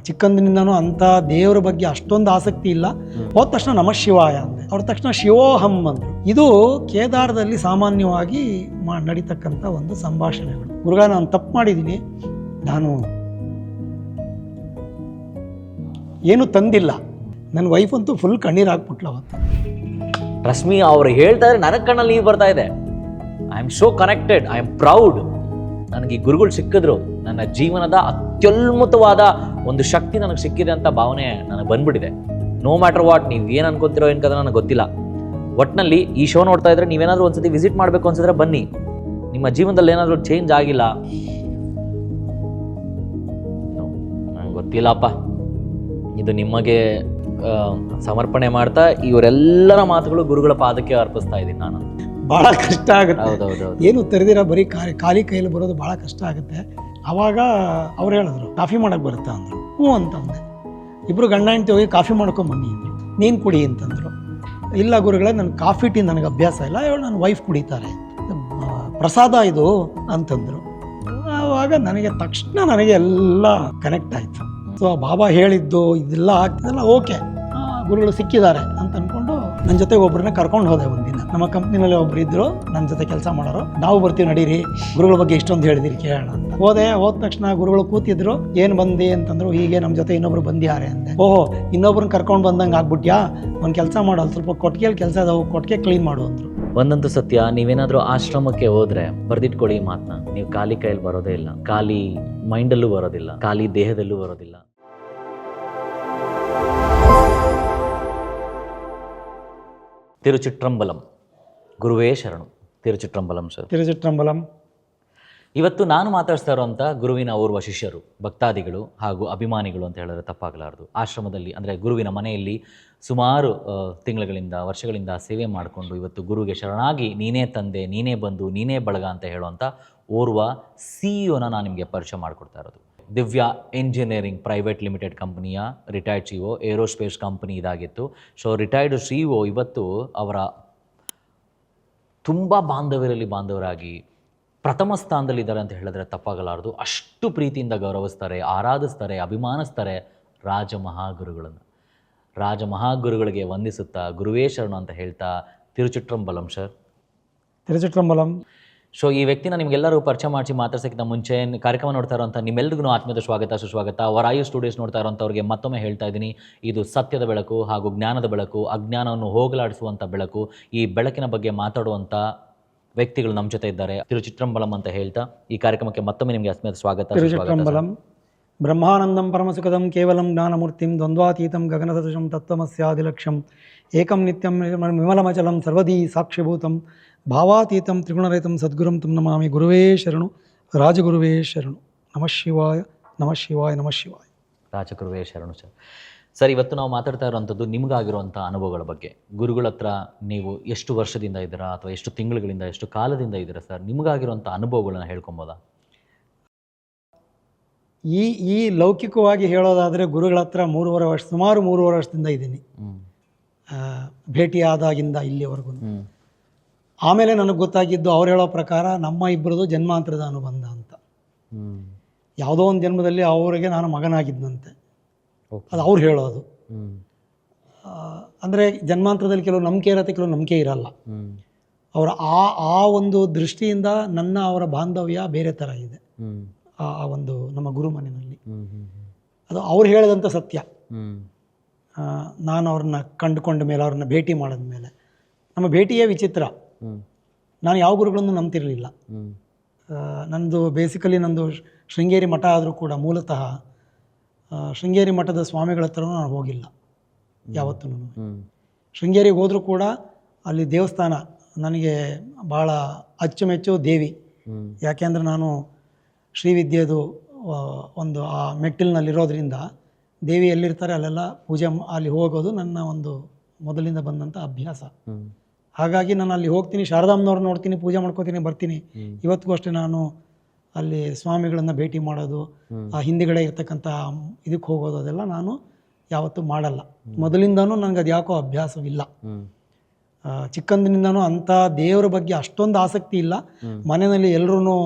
ಚಿಕ್ಕಂದಿನಿಂದನೂ ಅಂಥ ದೇವರ ಬಗ್ಗೆ ಅಷ್ಟೊಂದು ಆಸಕ್ತಿ ಇಲ್ಲ. ಹೋದ ತಕ್ಷಣ ನಮಃ ಶಿವಾಯ ಅಂದೆ. ಅವ್ರ ತಕ್ಷಣ ಶಿವೋಹಂ ಅಂದರು. ಇದು ಕೇದಾರದಲ್ಲಿ ಸಾಮಾನ್ಯವಾಗಿ ನಡೀತಕ್ಕಂಥ ಒಂದು ಸಂಭಾಷಣೆಗಳು. ಗುರುಗಳ ನಾನು ತಪ್ಪು ಮಾಡಿದ್ದೀನಿ, ನಾನು ಏನು ತಂದಿಲ್ಲ. ನನ್ನ ವೈಫ್ ಅಂತೂ ಫುಲ್ ಕಣ್ಣೀರು ಹಾಕ್ಬಿಟ್ಲು ಅವತ್ತು. ರಶ್ಮಿ ಅವ್ರು ಹೇಳ್ತಾ ಇದ್ರೆ ನನಗೆ ಕಣ್ಣಲ್ಲಿ ನೀರು ಬರ್ತಾ ಇದೆ. I am so connected, I am proud. ನನಗೆ ಈ ಗುರುಗಳು ಸಿಕ್ಕಿದ್ರು, ನನ್ನ ಜೀವನದ ಅತ್ಯುನ್ನತವಾದ ಒಂದು ಶಕ್ತಿ ನನಗೆ ಸಿಕ್ಕಿದೆ ಅಂತ ಭಾವನೆ ನನಗೆ ಬಂದ್ಬಿಟ್ಟಿದೆ. ನೋ ಮ್ಯಾಟರ್ ವಾಟ್ ನೀವು ಏನು ಅನ್ಕೋತಿರೋ ಏನ್ಕಂದ್ರೆ ನನಗೆ ಗೊತ್ತಿಲ್ಲ. ಒಟ್ಟಿನಲ್ಲಿ ಈ ಶೋ ನೋಡ್ತಾ ಇದ್ರೆ ನೀವೇನಾದರೂ ಒಂದ್ಸತಿ ವಿಸಿಟ್ ಮಾಡಬೇಕು ಅನ್ಸಿದ್ರೆ ಬನ್ನಿ. ನಿಮ್ಮ ಜೀವನದಲ್ಲಿ ಏನಾದರೂ ಚೇಂಜ್ ಆಗಿಲ್ಲ ನಂಗೆ ಗೊತ್ತಿಲ್ಲಪ್ಪ. ಇದು ನಿಮಗೆ ಸಮರ್ಪಣೆ ಮಾಡ್ತಾ ಇವರೆಲ್ಲರ ಮಾತುಗಳು ಗುರುಗಳ ಪಾದಕ್ಕೆ ಅರ್ಪಿಸ್ತಾ ಇದ್ದೀನಿ ನಾನು. ಭಾಳ ಕಷ್ಟ ಆಗುತ್ತೆ. ಹೌದೌದು. ಏನು ತೆರೆದಿರ ಬರೀ ಖಾಲಿ ಕೈಯಲ್ಲಿ ಬರೋದು ಭಾಳ ಕಷ್ಟ ಆಗುತ್ತೆ. ಆವಾಗ ಅವ್ರು ಹೇಳಿದ್ರು ಕಾಫಿ ಮಾಡೋಕ್ಕೆ ಬರುತ್ತಾ ಅಂದರು. ಹ್ಞೂ ಅಂತಂದೆ. ಇಬ್ಬರು ಗಂಡ ಹೆಂಡತಿ ಹೋಗಿ ಕಾಫಿ ಮಾಡ್ಕೊಂಬನ್ನಿ ಅಂದರು. ನೀನು ಕುಡಿ ಅಂತಂದರು. ಇಲ್ಲ ಗುರುಗಳೇ, ನನ್ನ ಕಾಫಿ ಟೀ ನನಗೆ ಅಭ್ಯಾಸ ಇಲ್ಲ, ಇವಳು ನನ್ನ ವೈಫ್ ಕುಡಿತಾರೆ, ಪ್ರಸಾದ ಇದು ಅಂತಂದರು. ಆವಾಗ ನನಗೆ ತಕ್ಷಣ ನನಗೆ ಎಲ್ಲ ಕನೆಕ್ಟ್ ಆಯಿತು. ಸೊ ಬಾಬಾ ಹೇಳಿದ್ದು ಇದೆಲ್ಲ ಆಗ್ತಿದೆಲ್ಲ ಓಕೆ, ಗುರುಗಳು ಸಿಕ್ಕಿದ್ದಾರೆ ಅಂತ ಅಂದ್ಕೊಂಡು ನನ್ನ ಜೊತೆ ಒಬ್ಬರನ್ನ ಕರ್ಕೊಂಡು ಹೋದೆ. ಒಂದಿನ ನಮ್ಮ ಕಂಪ್ನಿನಲ್ಲಿ ಒಬ್ರು ಇದ್ರು ನನ್ನ ಜೊತೆ ಕೆಲಸ ಮಾಡೋರು. ನಾವು ಬರ್ತೀವಿ ನಡೀರಿ, ಗುರುಗಳ ಬಗ್ಗೆ ಇಷ್ಟೊಂದು ಹೇಳಿದಿರಿ ಕೇಳೋಣ ಅಂತ ಹೋದ ತಕ್ಷಣ ಗುರುಗಳು ಕೂತಿದ್ರು. ಏನು ಬಂದಿ ಅಂತಂದ್ರು. ಹೀಗೆ ನಮ್ಮ ಜೊತೆ ಇನ್ನೊಬ್ರು ಬಂದಿದ್ದಾರೆ ಅಂದೆ. ಓಹೋ, ಇನ್ನೊಬ್ರನ್ನ ಕರ್ಕೊಂಡು ಬಂದಂಗೆ ಆಗ್ಬಿಟ್ಯಾ, ಒಂದು ಕೆಲಸ ಮಾಡೋದು, ಸ್ವಲ್ಪ ಕೊಟ್ಟಿಗೆಯಲ್ಲಿ ಕೆಲಸ ಅದಾವು, ಕೊಟ್ಟಿಗೆ ಕ್ಲೀನ್ ಮಾಡು ಅಂದರು. ಒಂದಂತೂ ಸತ್ಯ, ನೀವೇನಾದರೂ ಆಶ್ರಮಕ್ಕೆ ಹೋದ್ರೆ ಬರ್ದಿಟ್ಕೊಳ್ಳಿ ಈ ಮಾತನ್ನ. ನೀವು ಖಾಲಿ ಕೈಯಲ್ಲಿ ಬರೋದೇ ಇಲ್ಲ, ಖಾಲಿ ಮೈಂಡಲ್ಲೂ ಬರೋದಿಲ್ಲ, ಖಾಲಿ ದೇಹದಲ್ಲೂ ಬರೋದಿಲ್ಲ. ತಿರುಚಿಟ್ರಂಬಲಂ. ಗುರುವೇ ಶರಣು. ತಿರುಚಿಟ್ರಂಬಲಂ ಸರ್. ತಿರುಚಿಟ್ರಂಬಲಂ. ಇವತ್ತು ನಾನು ಮಾತಾಡ್ತಾ ಇರೋಂಥ ಗುರುವಿನ ಓರ್ವ ಶಿಷ್ಯರು, ಭಕ್ತಾದಿಗಳು ಹಾಗೂ ಅಭಿಮಾನಿಗಳು ಅಂತ ಹೇಳಿದ್ರೆ ತಪ್ಪಾಗಲಾರದು. ಆಶ್ರಮದಲ್ಲಿ ಅಂದರೆ ಗುರುವಿನ ಮನೆಯಲ್ಲಿ ಸುಮಾರು ತಿಂಗಳುಗಳಿಂದ ವರ್ಷಗಳಿಂದ ಸೇವೆ ಮಾಡಿಕೊಂಡು ಇವತ್ತು ಗುರುವಿಗೆ ಶರಣಾಗಿ ನೀನೇ ತಂದೆ, ನೀನೇ ಬಂಧು, ನೀನೇ ಬಳಗ ಅಂತ ಹೇಳುವಂಥ ಓರ್ವ CEO ನಾನು ನಿಮಗೆ ಪರಿಚಯ ಮಾಡಿಕೊಡ್ತಾ ಇರೋದು. ದಿವ್ಯ ಇಂಜಿನಿಯರಿಂಗ್ ಪ್ರೈವೇಟ್ ಲಿಮಿಟೆಡ್ ಕಂಪನಿಯ ರಿಟೈರ್ಡ್ CEO, ಏರೋಸ್ಪೇಸ್ ಕಂಪನಿ ಇದಾಗಿತ್ತು. ಸೊ ರಿಟೈರ್ಡ್ CEO ಇವತ್ತು ಅವರ ತುಂಬ ಬಾಂಧವರಾಗಿ ಪ್ರಥಮ ಸ್ಥಾನದಲ್ಲಿದ್ದಾರೆ ಅಂತ ಹೇಳಿದ್ರೆ ತಪ್ಪಾಗಲಾರದು. ಅಷ್ಟು ಪ್ರೀತಿಯಿಂದ ಗೌರವಿಸ್ತಾರೆ, ಆರಾಧಿಸ್ತಾರೆ, ಅಭಿಮಾನಿಸ್ತಾರೆ ರಾಜಮಹಾಗುರುಗಳನ್ನು. ರಾಜಮಹಾಗುರುಗಳಿಗೆ ವಂದಿಸುತ್ತಾ ಗುರುವೇ ಶರಣು ಅಂತ ಹೇಳ್ತಾ ತಿರುಚಿಟ್ರಂಬಲಂ ಸರ್. ತಿರುಚಿಟ್ರಂಬಲಂ. ಸೊ ಈ ವ್ಯಕ್ತಿನ ನಿಮಗೆಲ್ಲರೂ ಪರಿಚಯ ಮಾಡಿಸಿ ಮಾತಾಡ್ಸೋಕ್ಕಿಂತ ಮುಂಚೆ ಕಾರ್ಯಕ್ರಮ ನೋಡ್ತಾ ಇರೋಂಥ ನಿಮ್ಮೆಲ್ಲರಿಗೂ ಆತ್ಮೀಯದ ಸ್ವಾಗತ, ಸುಸ್ವಾಗತ. ವರಾಯು ಸ್ಟುಡಿಯೋಸ್ ನೋಡ್ತಾ ಇರೋಂಥವ್ರಿಗೆ ಮತ್ತೊಮ್ಮೆ ಹೇಳ್ತಾ ಇದ್ದೀನಿ, ಇದು ಸತ್ಯದ ಬೆಳಕು ಹಾಗೂ ಜ್ಞಾನದ ಬೆಳಕು, ಅಜ್ಞಾನವನ್ನು ಹೋಗಲಾಡಿಸುವಂಥ ಬೆಳಕು. ಈ ಬೆಳಕಿನ ಬಗ್ಗೆ ಮಾತಾಡುವಂಥ ವ್ಯಕ್ತಿಗಳು ನಮ್ಮ ಜೊತೆ ಇದ್ದಾರೆ. ತಿರುಚಿಟ್ರಂಬಲಂ ಅಂತ ಹೇಳ್ತಾ ಈ ಕಾರ್ಯಕ್ರಮಕ್ಕೆ ಮತ್ತೊಮ್ಮೆ ನಿಮಗೆ ಆತ್ಮೀಯದ ಸ್ವಾಗತ. ತಿರುಚಿಟ್ರಂಬಲಂ. ಬ್ರಹ್ಮಾನಂದಂ ಪರಮಸುಖದಂ ಕೇವಲಂ ಜ್ಞಾನಮೂರ್ತಿಂ ದ್ವಂದ್ವಾತೀತಂ ಗಗನಸದೃಶಂ ತತ್ವಮಸ್ಯಾದಿಲಕ್ಷ್ಯಂ ಏಕಂ ನಿತ್ಯಂ ವಿಮಲಮಚಲಂ ಸರ್ವದೀ ಸಾಕ್ಷಿಭೂತಂ ಭಾವಾತೀತಂ ತ್ರಿಗುಣರಹಿತಂ ಸದ್ಗುರುಂ ತಂ ನಮಾಮಿ. ಗುರುವೇ ಶರಣು, ರಾಜಗುರುವೇ ಶರಣು. ನಮಃ ಶಿವಾಯ, ನಮಃ ಶಿವಾಯ, ನಮಃ ಶಿವಾಯ. ರಾಜಗುರುವೇ ಶರಣು ಸರ್. ಸರ್, ಇವತ್ತು ನಾವು ಮಾತಾಡ್ತಾ ಇರೋವಂಥದ್ದು ನಿಮಗಾಗಿರುವಂಥ ಅನುಭವಗಳ ಬಗ್ಗೆ. ಗುರುಗಳ ಹತ್ರ ನೀವು ಎಷ್ಟು ವರ್ಷದಿಂದ ಇದ್ದೀರಾ ಅಥವಾ ಎಷ್ಟು ತಿಂಗಳುಗಳಿಂದ, ಎಷ್ಟು ಕಾಲದಿಂದ ಇದ್ದೀರಾ ಸರ್? ನಿಮಗಾಗಿರುವಂಥ ಅನುಭವಗಳನ್ನ ಹೇಳ್ಕೊಬೋದಾ? ಈ ಲೌಕಿಕವಾಗಿ ಹೇಳೋದಾದರೆ ಗುರುಗಳ ಹತ್ರ ಸುಮಾರು 3.5 ವರ್ಷದಿಂದ ಇದ್ದೀನಿ. ಭೇಟಿಯಾದಾಗಿಂದ ಇಲ್ಲಿವರೆಗೂ. ಆಮೇಲೆ ನನಗೆ ಗೊತ್ತಾಗಿದ್ದು ಅವ್ರು ಹೇಳೋ ಪ್ರಕಾರ ನಮ್ಮ ಇಬ್ಬರದು ಜನ್ಮಾಂತರದ ಅನುಬಂಧ ಅಂತ. ಯಾವುದೋ ಒಂದು ಜನ್ಮದಲ್ಲಿ ಅವರಿಗೆ ನಾನು ಮಗನಾಗಿದ್ದಂತೆ, ಅದು ಅವ್ರು ಹೇಳೋದು. ಅಂದರೆ ಜನ್ಮಾಂತರದಲ್ಲಿ ಕೆಲವು ನಂಬಿಕೆ ಇರುತ್ತೆ, ಕೆಲವು ನಂಬಿಕೆ ಇರಲ್ಲ. ಅವರ ಆ ಒಂದು ದೃಷ್ಟಿಯಿಂದ ಅವರ ಬಾಂಧವ್ಯ ಬೇರೆ ಥರ ಇದೆ. ಆ ಒಂದು ನಮ್ಮ ಗುರು ಮನೆಯಲ್ಲಿ ಅದು ಅವ್ರು ಹೇಳಿದಂಥ ಸತ್ಯ. ನಾನು ಅವ್ರನ್ನ ಕಂಡುಕೊಂಡ ಮೇಲೆ, ಅವ್ರನ್ನ ಭೇಟಿ ಮಾಡಿದ ಮೇಲೆ ನಮ್ಮ ಭೇಟಿಯೇ ವಿಚಿತ್ರ. ನಾನು ಯಾವ ಗುರುಗಳನ್ನು ನಂಬ್ತಿರಲಿಲ್ಲ. ನಂದು ಬೇಸಿಕಲಿ ಶೃಂಗೇರಿ ಮಠ ಆದರೂ ಕೂಡ ಮೂಲತಃ ಶೃಂಗೇರಿ ಮಠದ ಸ್ವಾಮಿಗಳ ಹತ್ರನೂ ನಾನು ಹೋಗಿಲ್ಲ ಯಾವತ್ತೂ. ಶೃಂಗೇರಿಗೆ ಹೋದರೂ ಕೂಡ ಅಲ್ಲಿ ದೇವಸ್ಥಾನ ನನಗೆ ಭಾಳ ಅಚ್ಚುಮೆಚ್ಚು ದೇವಿ. ಯಾಕೆಂದರೆ ನಾನು ಶ್ರೀವಿದ್ಯೆದು ಒಂದು ಆ ಮೆಟ್ಟಿಲಿನಲ್ಲಿರೋದ್ರಿಂದ ದೇವಿ ಎಲ್ಲಿರ್ತಾರೆ ಅಲ್ಲೆಲ್ಲ ಪೂಜೆ ಅಲ್ಲಿ ಹೋಗೋದು ನನ್ನ ಒಂದು ಮೊದಲಿಂದ ಬಂದಂಥ ಅಭ್ಯಾಸ. ಹಾಗಾಗಿ ನಾನು ಅಲ್ಲಿ ಹೋಗ್ತೀನಿ, ಶಾರದಾಂಬನವ್ರು ನೋಡ್ತೀನಿ, ಪೂಜೆ ಮಾಡ್ಕೋತೀನಿ, ಬರ್ತೀನಿ. ಇವತ್ತಿಗೂ ಅಷ್ಟೇ ನಾನು ಅಲ್ಲಿ ಸ್ವಾಮಿಗಳನ್ನು ಭೇಟಿ ಮಾಡೋದು, ಆ ಹಿಂದಿಗಡೆ ಇರ್ತಕ್ಕಂಥ ಇದಕ್ಕೆ ಹೋಗೋದು, ಅದೆಲ್ಲ ನಾನು ಯಾವತ್ತೂ ಮಾಡಲ್ಲ. ಮೊದಲಿಂದನೂ ನನಗೆ ಅದು ಯಾಕೋ ಅಭ್ಯಾಸವಿಲ್ಲ. ಚಿಕ್ಕಂದಿನಿಂದನೂ ಅಂಥ ದೇವರ ಬಗ್ಗೆ ಅಷ್ಟೊಂದು ಆಸಕ್ತಿ ಇಲ್ಲ. ಮನೆಯಲ್ಲಿ ಎಲ್ಲರೂ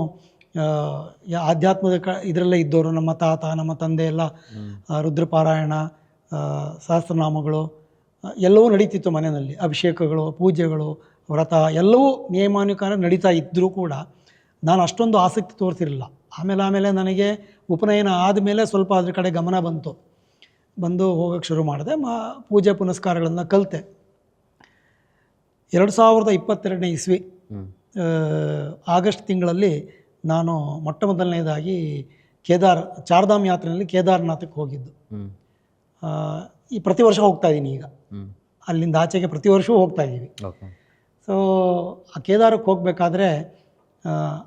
ಆಧ್ಯಾತ್ಮದ ಇದರಲ್ಲೇ ಇದ್ದವರು. ನಮ್ಮ ತಾತ ನಮ್ಮ ತಂದೆ ಎಲ್ಲ ರುದ್ರಪಾರಾಯಣ, ಸಹಸ್ರನಾಮಗಳು ಎಲ್ಲವೂ ನಡೀತಿತ್ತು ಮನೆಯಲ್ಲಿ. ಅಭಿಷೇಕಗಳು, ಪೂಜೆಗಳು, ವ್ರತ ಎಲ್ಲವೂ ನಿಯಮಾನುಸಾರ ನಡೀತಾ ಇದ್ದರೂ ಕೂಡ ನಾನು ಅಷ್ಟೊಂದು ಆಸಕ್ತಿ ತೋರಿಸಿರಲಿಲ್ಲ. ಆಮೇಲೆ ನನಗೆ ಉಪನಯನ ಆದಮೇಲೆ ಸ್ವಲ್ಪ ಅದ್ರ ಕಡೆ ಗಮನ ಬಂದು ಹೋಗೋಕ್ಕೆ ಶುರು ಮಾಡಿದೆ. ಪೂಜೆ ಪುನಸ್ಕಾರಗಳನ್ನು ಕಲಿತೆ. 2022ನೇ ಇಸ್ವಿ ಆಗಸ್ಟ್ ತಿಂಗಳಲ್ಲಿ ನಾನು ಮೊಟ್ಟ ಮೊದಲನೇದಾಗಿ ಚಾರ್ಧಾಮ್ ಯಾತ್ರೆಯಲ್ಲಿ ಕೇದಾರ್ನಾಥಕ್ಕೆ ಹೋಗಿದ್ದು. ಈ ಪ್ರತಿ ವರ್ಷ ಹೋಗ್ತಾ ಇದ್ದೀನಿ ಈಗ. ಅಲ್ಲಿಂದ ಆಚೆಗೆ ಪ್ರತಿ ವರ್ಷವೂ ಹೋಗ್ತಾ ಇದ್ದೀವಿ. ಸೊ ಆ ಕೇದಾರಕ್ಕೆ ಹೋಗಬೇಕಾದ್ರೆ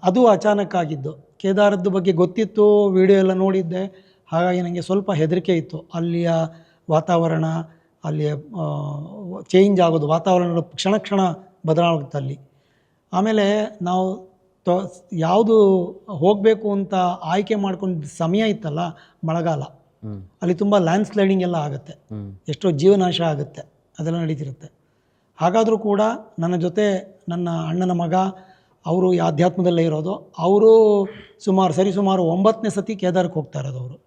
ಅದು ಅಚಾನಕ್ ಆಗಿದ್ದು. ಕೇದಾರದ ಬಗ್ಗೆ ಗೊತ್ತಿತ್ತು, ವಿಡಿಯೋ ಎಲ್ಲ ನೋಡಿದ್ದೆ. ಹಾಗಾಗಿ ನನಗೆ ಸ್ವಲ್ಪ ಹೆದರಿಕೆ ಇತ್ತು. ಅಲ್ಲಿಯ ವಾತಾವರಣ, ಅಲ್ಲಿಯ ಚೇಂಜ್ ಆಗೋದು, ವಾತಾವರಣ ಕ್ಷಣ ಬದಲಾಗುತ್ತೆ ಅಲ್ಲಿ. ಆಮೇಲೆ ನಾವು ಯಾವುದು ಹೋಗಬೇಕು ಅಂತ ಆಯ್ಕೆ ಮಾಡ್ಕೊಂಡು ಸಮಯ ಇತ್ತಲ್ಲ, ಮಳೆಗಾಲ, ಅಲ್ಲಿ ತುಂಬ ಲ್ಯಾಂಡ್ ಸ್ಲೈಡಿಂಗ್ ಎಲ್ಲ ಆಗುತ್ತೆ, ಎಷ್ಟೋ ಜೀವನಾಶ ಆಗುತ್ತೆ, ಅದೆಲ್ಲ ನಡೀತಿರುತ್ತೆ. ಹಾಗಾದರೂ ಕೂಡ ನನ್ನ ಜೊತೆ ನನ್ನ ಅಣ್ಣನ ಮಗ, ಅವರು ಈ ಆಧ್ಯಾತ್ಮದಲ್ಲೇ ಇರೋದು. ಅವರು ಸುಮಾರು 9ನೇ ಸತಿ ಕೇದಾರಕ್ಕೆ ಹೋಗ್ತಾ ಇರೋದು.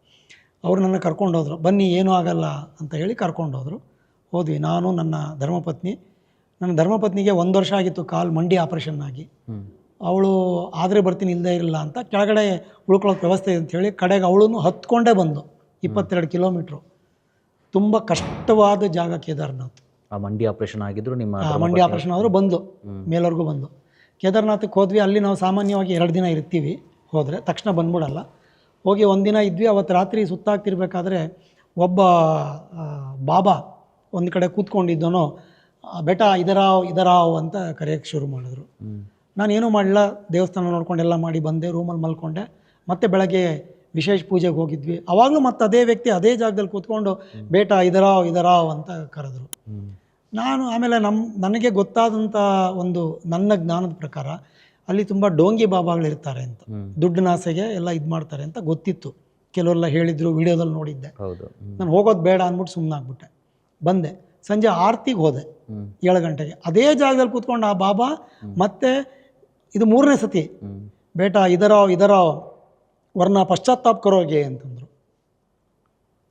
ಅವರು ನನ್ನ ಕರ್ಕೊಂಡೋದ್ರು. ಬನ್ನಿ ಏನೂ ಆಗಲ್ಲ ಅಂತ ಹೇಳಿ ಕರ್ಕೊಂಡೋದ್ರು. ಹೋದ್ವಿ ನಾನು, ನನ್ನ ಧರ್ಮಪತ್ನಿಗೆ 1 ವರ್ಷ ಆಗಿತ್ತು ಕಾಲು ಮಂಡಿ ಆಪ್ರೇಷನ್ ಆಗಿ. ಅವಳು ಆದರೆ ಬರ್ತೀನಿ, ಇಲ್ಲದೇ ಇರಲ್ಲ ಅಂತ ಕೆಳಗಡೆ ಉಳ್ಕೊಳ್ಳೋಕೆ ವ್ಯವಸ್ಥೆ ಅಂಥೇಳಿ ಕಡೆಗೆ ಅವಳನ್ನು ಹತ್ಕೊಂಡೇ ಬಂದು 22 ಕಿಲೋಮೀಟ್ರು. ತುಂಬ ಕಷ್ಟವಾದ ಜಾಗ ಕೇದಾರ್ನಾಥ್. ಮಂಡಿ ಆಪ್ರೇಷನ್ ಆಗಿದ್ರು, ಮಂಡಿ ಆಪ್ರೇಷನ್ ಆದರೂ ಬಂದು ಮೇಲವರೆಗೂ ಬಂದು ಕೇದಾರ್ನಾಥಕ್ಕೆ ಹೋದ್ವಿ. ಅಲ್ಲಿ ನಾವು ಸಾಮಾನ್ಯವಾಗಿ 2 ದಿನ ಇರ್ತೀವಿ. ಹೋದರೆ ತಕ್ಷಣ ಬಂದ್ಬಿಡಲ್ಲ. ಹೋಗಿ 1 ದಿನ ಇದ್ವಿ. ಅವತ್ತು ರಾತ್ರಿ ಸುತ್ತಾಗ್ತಿರ್ಬೇಕಾದ್ರೆ ಒಬ್ಬ ಬಾಬಾ ಒಂದು ಕಡೆ ಕೂತ್ಕೊಂಡಿದ್ದನೋ, ಬೆಟ ಇದರಾವ್ ಅಂತ ಕರೆಯೋಕ್ಕೆ ಶುರು ಮಾಡಿದ್ರು. ನಾನೇನೂ ಮಾಡಲಿಲ್ಲ, ದೇವಸ್ಥಾನ ನೋಡ್ಕೊಂಡೆಲ್ಲ ಮಾಡಿ ಬಂದೆ, ರೂಮಲ್ಲಿ ಮಲ್ಕೊಂಡೆ. ಮತ್ತೆ ಬೆಳಗ್ಗೆ ವಿಶೇಷ ಪೂಜೆಗೆ ಹೋಗಿದ್ವಿ. ಆವಾಗಲೂ ಮತ್ತೆ ಅದೇ ವ್ಯಕ್ತಿ ಅದೇ ಜಾಗದಲ್ಲಿ ಕೂತ್ಕೊಂಡು ಬೇಟ ಇದರಾವ್ ಅಂತ ಕರೆದ್ರು. ನಾನು ಆಮೇಲೆ ನನಗೆ ಗೊತ್ತಾದಂಥ ಒಂದು ನನ್ನ ಜ್ಞಾನದ ಪ್ರಕಾರ ಅಲ್ಲಿ ತುಂಬ ಡೋಂಗಿ ಬಾಬಾಗಳಿರ್ತಾರೆ ಅಂತ, ದುಡ್ಡಿನಾಸೆಗೆ ಎಲ್ಲ ಇದು ಮಾಡ್ತಾರೆ ಅಂತ ಗೊತ್ತಿತ್ತು. ಕೆಲವರೆಲ್ಲ ಹೇಳಿದ್ರು, ವಿಡಿಯೋದಲ್ಲಿ ನೋಡಿದ್ದೆ. ನಾನು ಹೋಗೋದು ಬೇಡ ಅಂದ್ಬಿಟ್ಟು ಸುಮ್ಮನಾಗ್ಬಿಟ್ಟೆ. ಬಂದೆ. ಸಂಜೆ ಆರತಿಗೆ ಹೋದೆ 7 ಗಂಟೆಗೆ. ಅದೇ ಜಾಗದಲ್ಲಿ ಕೂತ್ಕೊಂಡು ಆ ಬಾಬಾ ಮತ್ತೆ ಇದು 3ನೇ ಸತಿ ಬೇಟ ಇದರಾವ್ ವರ್ಣ ಪಶ್ಚಾತ್ತಾಪ ಕರೋಗೆ ಅಂತಂದರು.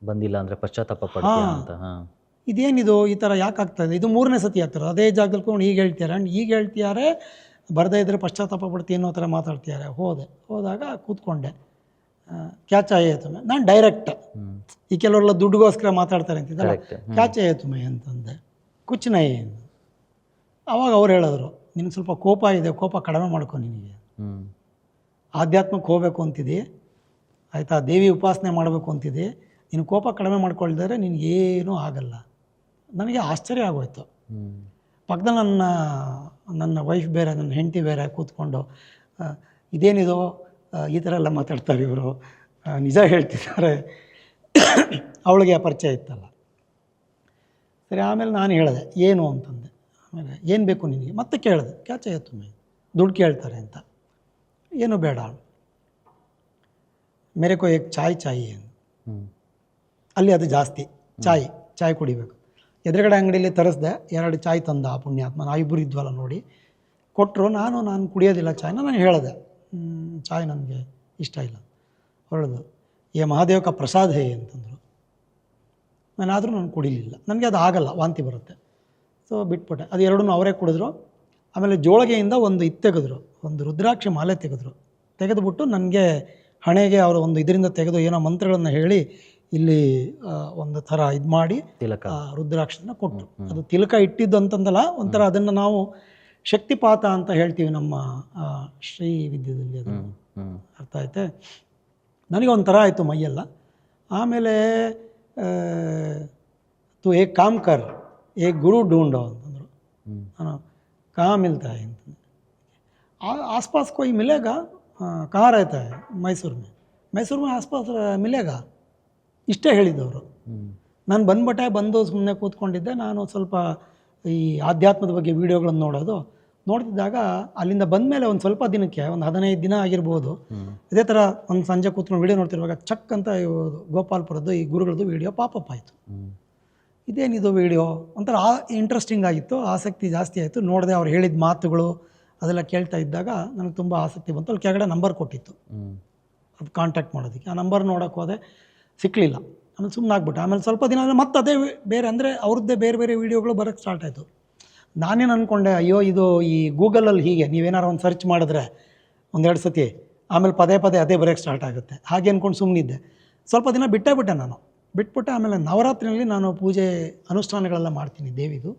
ಬಂದಿಲ್ಲ ಅಂದರೆ ಪಶ್ಚಾತ್ತಾಪ ಪಡ್ತೀಯ ಅಂತ. ಇದೇನಿದು ಈ ಥರ ಯಾಕೆ ಆಗ್ತಾಯಿದೆ? ಇದು 3ನೇ ಸತಿ ಆಗ್ತಾರೆ. ಅದೇ ಜಾಗದಲ್ಲಿ ಕೂತ್ಕೊಂಡು ಈಗ ಹೇಳ್ತಿದ್ದಾರೆ ಬರದೇ ಇದ್ದರೆ ಪಶ್ಚಾತ್ತಾಪ ಪಡ್ತೀನಿ ಅನ್ನೋ ಥರ ಮಾತಾಡ್ತಿದ್ದಾರೆ. ಹೋದಾಗ ಕೂತ್ಕೊಂಡೆ. ಕ್ಯಾ ಚಾಹಿಯೇ ತುಮೆ? ನಾನು ಡೈರೆಕ್ಟ್, ಈ ಕೆಲವರೆಲ್ಲ ದುಡ್ಡುಗೋಸ್ಕರ ಮಾತಾಡ್ತಾರೆ ಅಂತಿದ್ದಲ್ಲ, ಕ್ಯಾ ಚಾಹಿಯೇ ತುಮೆ ಅಂತಂದೆ. ಕುಚ್ ನಹೀ. ಆವಾಗ ಅವ್ರು ಹೇಳಿದ್ರು, ನಿನಗೆ ಸ್ವಲ್ಪ ಕೋಪ ಇದೆ, ಕೋಪ ಕಡಿಮೆ ಮಾಡ್ಕೊ. ನಿನಗೆ ಆಧ್ಯಾತ್ಮಕ್ಕೆ ಹೋಗಬೇಕು ಅಂತಿದೆ, ಆಯಿತಾ, ದೇವಿ ಉಪಾಸನೆ ಮಾಡಬೇಕು ಅಂತಿದೆ, ನೀನು ಕೋಪ ಕಡಿಮೆ ಮಾಡ್ಕೊಳ್ದಿದ್ರೆ ನಿನಗೇನೂ ಆಗಲ್ಲ. ನನಗೆ ಆಶ್ಚರ್ಯ ಆಗೋಯ್ತು. ಪಕ್ಕದಲ್ಲಿ ನನ್ನ ವೈಫ್ ಬೇರೆ, ನನ್ನ ಹೆಂಡತಿ ಬೇರೆ ಕೂತ್ಕೊಂಡು, ಇದೇನಿದು ಈ ಥರ ಎಲ್ಲ ಮಾತಾಡ್ತಾರೆ ಇವರು, ನಿಜ ಹೇಳ್ತಿದ್ದಾರೆ. ಅವಳಿಗೆ ಪರಿಚಯ ಇತ್ತಲ್ಲ. ಸರಿ, ಆಮೇಲೆ ನಾನು ಹೇಳಿದೆ ಏನು ಅಂತಂದೆ. ಆಮೇಲೆ ಏನು ಬೇಕು ನಿನಗೆ ಮತ್ತೆ ಕೇಳಿದೆ. ಕ್ಯಾ ಚಾಹಿಯೇ ತುಮೆ? ದುಡ್ಡು ಕೇಳ್ತಾರೆ ಅಂತ. ಏನು ಬೇಡ, ಮೇರೆ ಕೋ ಏಕ್ ಚಾಯ್ ಚಾಹಿಯೇ. ಅಲ್ಲಿ ಅದು ಜಾಸ್ತಿ, ಚಾಯ್ ಕುಡಿಬೇಕು. ಎದುರುಗಡೆ ಅಂಗಡಿಯಲ್ಲಿ ತರಿಸ್ದೆ, 2 ಚಾಯ್ ತಂದ ಆ ಪುಣ್ಯಾತ್ಮ. ನಾವಿಬ್ಬರು ಇದ್ವಲ್ಲ ನೋಡಿ, ಕೊಟ್ಟರು. ನಾನು ಕುಡಿಯೋದಿಲ್ಲ ಚಾಯ್ನ. ನಾನು ಹೇಳಿದೆ, ಚಾಯ್ ನನಗೆ ಇಷ್ಟ ಇಲ್ಲ. ಹೊರಡ್ದು ಏ ಮಹಾದೇವ ಕಾ ಪ್ರಸಾದ ಹೇ ಅಂತಂದರು. ನಾನಾದರೂ ನಾನು ಕುಡಿಲಿಲ್ಲ, ನನಗೆ ಅದು ಆಗಲ್ಲ, ವಾಂತಿ ಬರುತ್ತೆ. ಸೊ ಬಿಟ್ಬಿಟ್ಟೆ. ಅದು 2 ಅವರೇ ಕುಡಿದ್ರು. ಆಮೇಲೆ ಜೋಳಿಗೆಯಿಂದ ಒಂದು ತೆಗೆದ್ರು, ಒಂದು ರುದ್ರಾಕ್ಷಿ ಮಾಲೆ ತೆಗೆದುಬಿಟ್ಟು ನನಗೆ ಹಣೆಗೆ ಅವರು ಒಂದು ಇದರಿಂದ ತೆಗೆದು ಏನೋ ಮಂತ್ರಗಳನ್ನು ಹೇಳಿ ಇಲ್ಲಿ ಒಂದು ಥರ ಇದು ಮಾಡಿ ರುದ್ರಾಕ್ಷನ ಕೊಟ್ಟರು. ಅದು ತಿಲಕ ಇಟ್ಟಿದ್ದು ಅಂತಂದಲ್ಲ, ಒಂಥರ ಅದನ್ನು ನಾವು ಶಕ್ತಿಪಾತ ಅಂತ ಹೇಳ್ತೀವಿ ನಮ್ಮ ಶ್ರೀ ವಿದ್ಯೆಯಲ್ಲಿ. ಅದು ಅರ್ಥ ಆಯ್ತೆ. ನನಗೆ ಒಂಥರ ಆಯಿತು ಮೈಯೆಲ್ಲ. ಆಮೇಲೆ ತು ಏಕ್ ಕಾಮ್ ಕರ್, ಏಕ್ ಗುರು ಢೂಂಢೋ ಅಂತಂದರು. ನಾನು ಕहाँ मिलता है ಅಂತಂದೆ. आसपास कोई मिलेगा? कहाँ रहता है? मैसूर में आसपास मिलेगा? ಇಷ್ಟೇ ಹೇಳಿದ್ದವರು. ನಾನು ಬಂದು ಸುಮ್ಮನೆ ಕೂತ್ಕೊಂಡಿದ್ದೆ. ನಾನು ಸ್ವಲ್ಪ ಈ ಆಧ್ಯಾತ್ಮದ ಬಗ್ಗೆ ವೀಡಿಯೋಗಳನ್ನು ನೋಡ್ತಿದ್ದಾಗ ಅಲ್ಲಿಂದ ಬಂದಮೇಲೆ ಒಂದು ಸ್ವಲ್ಪ ದಿನಕ್ಕೆ, ಒಂದು 15 ದಿನ ಆಗಿರ್ಬೋದು, ಇದೇ ಥರ ಒಂದು ಸಂಜೆ ಕೂತ್ಕೊಂಡು ವೀಡಿಯೋ ನೋಡ್ತಿರುವಾಗ ಚಕ್ ಅಂತ ಗೋಪಾಲ್ಪುರದ್ದು ಈ ಗುರುಗಳದ್ದು ವೀಡಿಯೋ ಪಾಪಪ್ ಆಯಿತು. ಇದೇನಿದು ವೀಡಿಯೋ ಒಂಥರ ಇಂಟ್ರೆಸ್ಟಿಂಗ್ ಆಗಿತ್ತು, ಆಸಕ್ತಿ ಜಾಸ್ತಿ ಆಯಿತು. ನೋಡಿದೆ ಅವ್ರು ಹೇಳಿದ ಮಾತುಗಳು, ಅದೆಲ್ಲ ಕೇಳ್ತಾ ಇದ್ದಾಗ ನನಗೆ ತುಂಬ ಆಸಕ್ತಿ ಬಂತು. ಅಲ್ಲಿ ಕೆಳಗಡೆ ನಂಬರ್ ಕೊಟ್ಟಿತ್ತು ಅದು ಕಾಂಟ್ಯಾಕ್ಟ್ ಮಾಡೋದಕ್ಕೆ. ಆ ನಂಬರ್ ನೋಡೋಕ್ಕೆ ಹೋದೆ, ಸಿಕ್ಕಲಿಲ್ಲ. ಆಮೇಲೆ ಸುಮ್ಮನೆ ಆಗ್ಬಿಟ್ಟೆ. ಆಮೇಲೆ ಸ್ವಲ್ಪ ದಿನ ಆದರೆ ಮತ್ತೆ ಅದೇ ಬೇರೆ ಅಂದರೆ ಅವ್ರದ್ದೇ ಬೇರೆ ಬೇರೆ ವೀಡಿಯೋಗಳು ಬರೋಕ್ಕೆ ಸ್ಟಾರ್ಟ್ ಆಯಿತು. ನಾನೇನು ಅಂದ್ಕೊಂಡೆ, ಅಯ್ಯೋ ಇದು ಈ ಗೂಗಲಲ್ಲಿ ಹೀಗೆ ನೀವೇನಾರು ಒಂದು ಸರ್ಚ್ ಮಾಡಿದ್ರೆ ಒಂದೆರಡು ಸತಿ ಆಮೇಲೆ ಪದೇ ಪದೇ ಅದೇ ಬರೋಕ್ಕೆ ಸ್ಟಾರ್ಟ್ ಆಗುತ್ತೆ ಹಾಗೆ ಅಂದ್ಕೊಂಡು ಸುಮ್ಮನಿದ್ದೆ. ಸ್ವಲ್ಪ ದಿನ ಬಿಟ್ಟೆ ನಾನು ಬಿಟ್ಬಿಟ್ಟೆ. ಆಮೇಲೆ ನವರಾತ್ರಿಯಲ್ಲಿ ನಾನು ಪೂಜೆ ಅನುಷ್ಠಾನಗಳೆಲ್ಲ ಮಾಡ್ತೀನಿ ದೇವಿದು.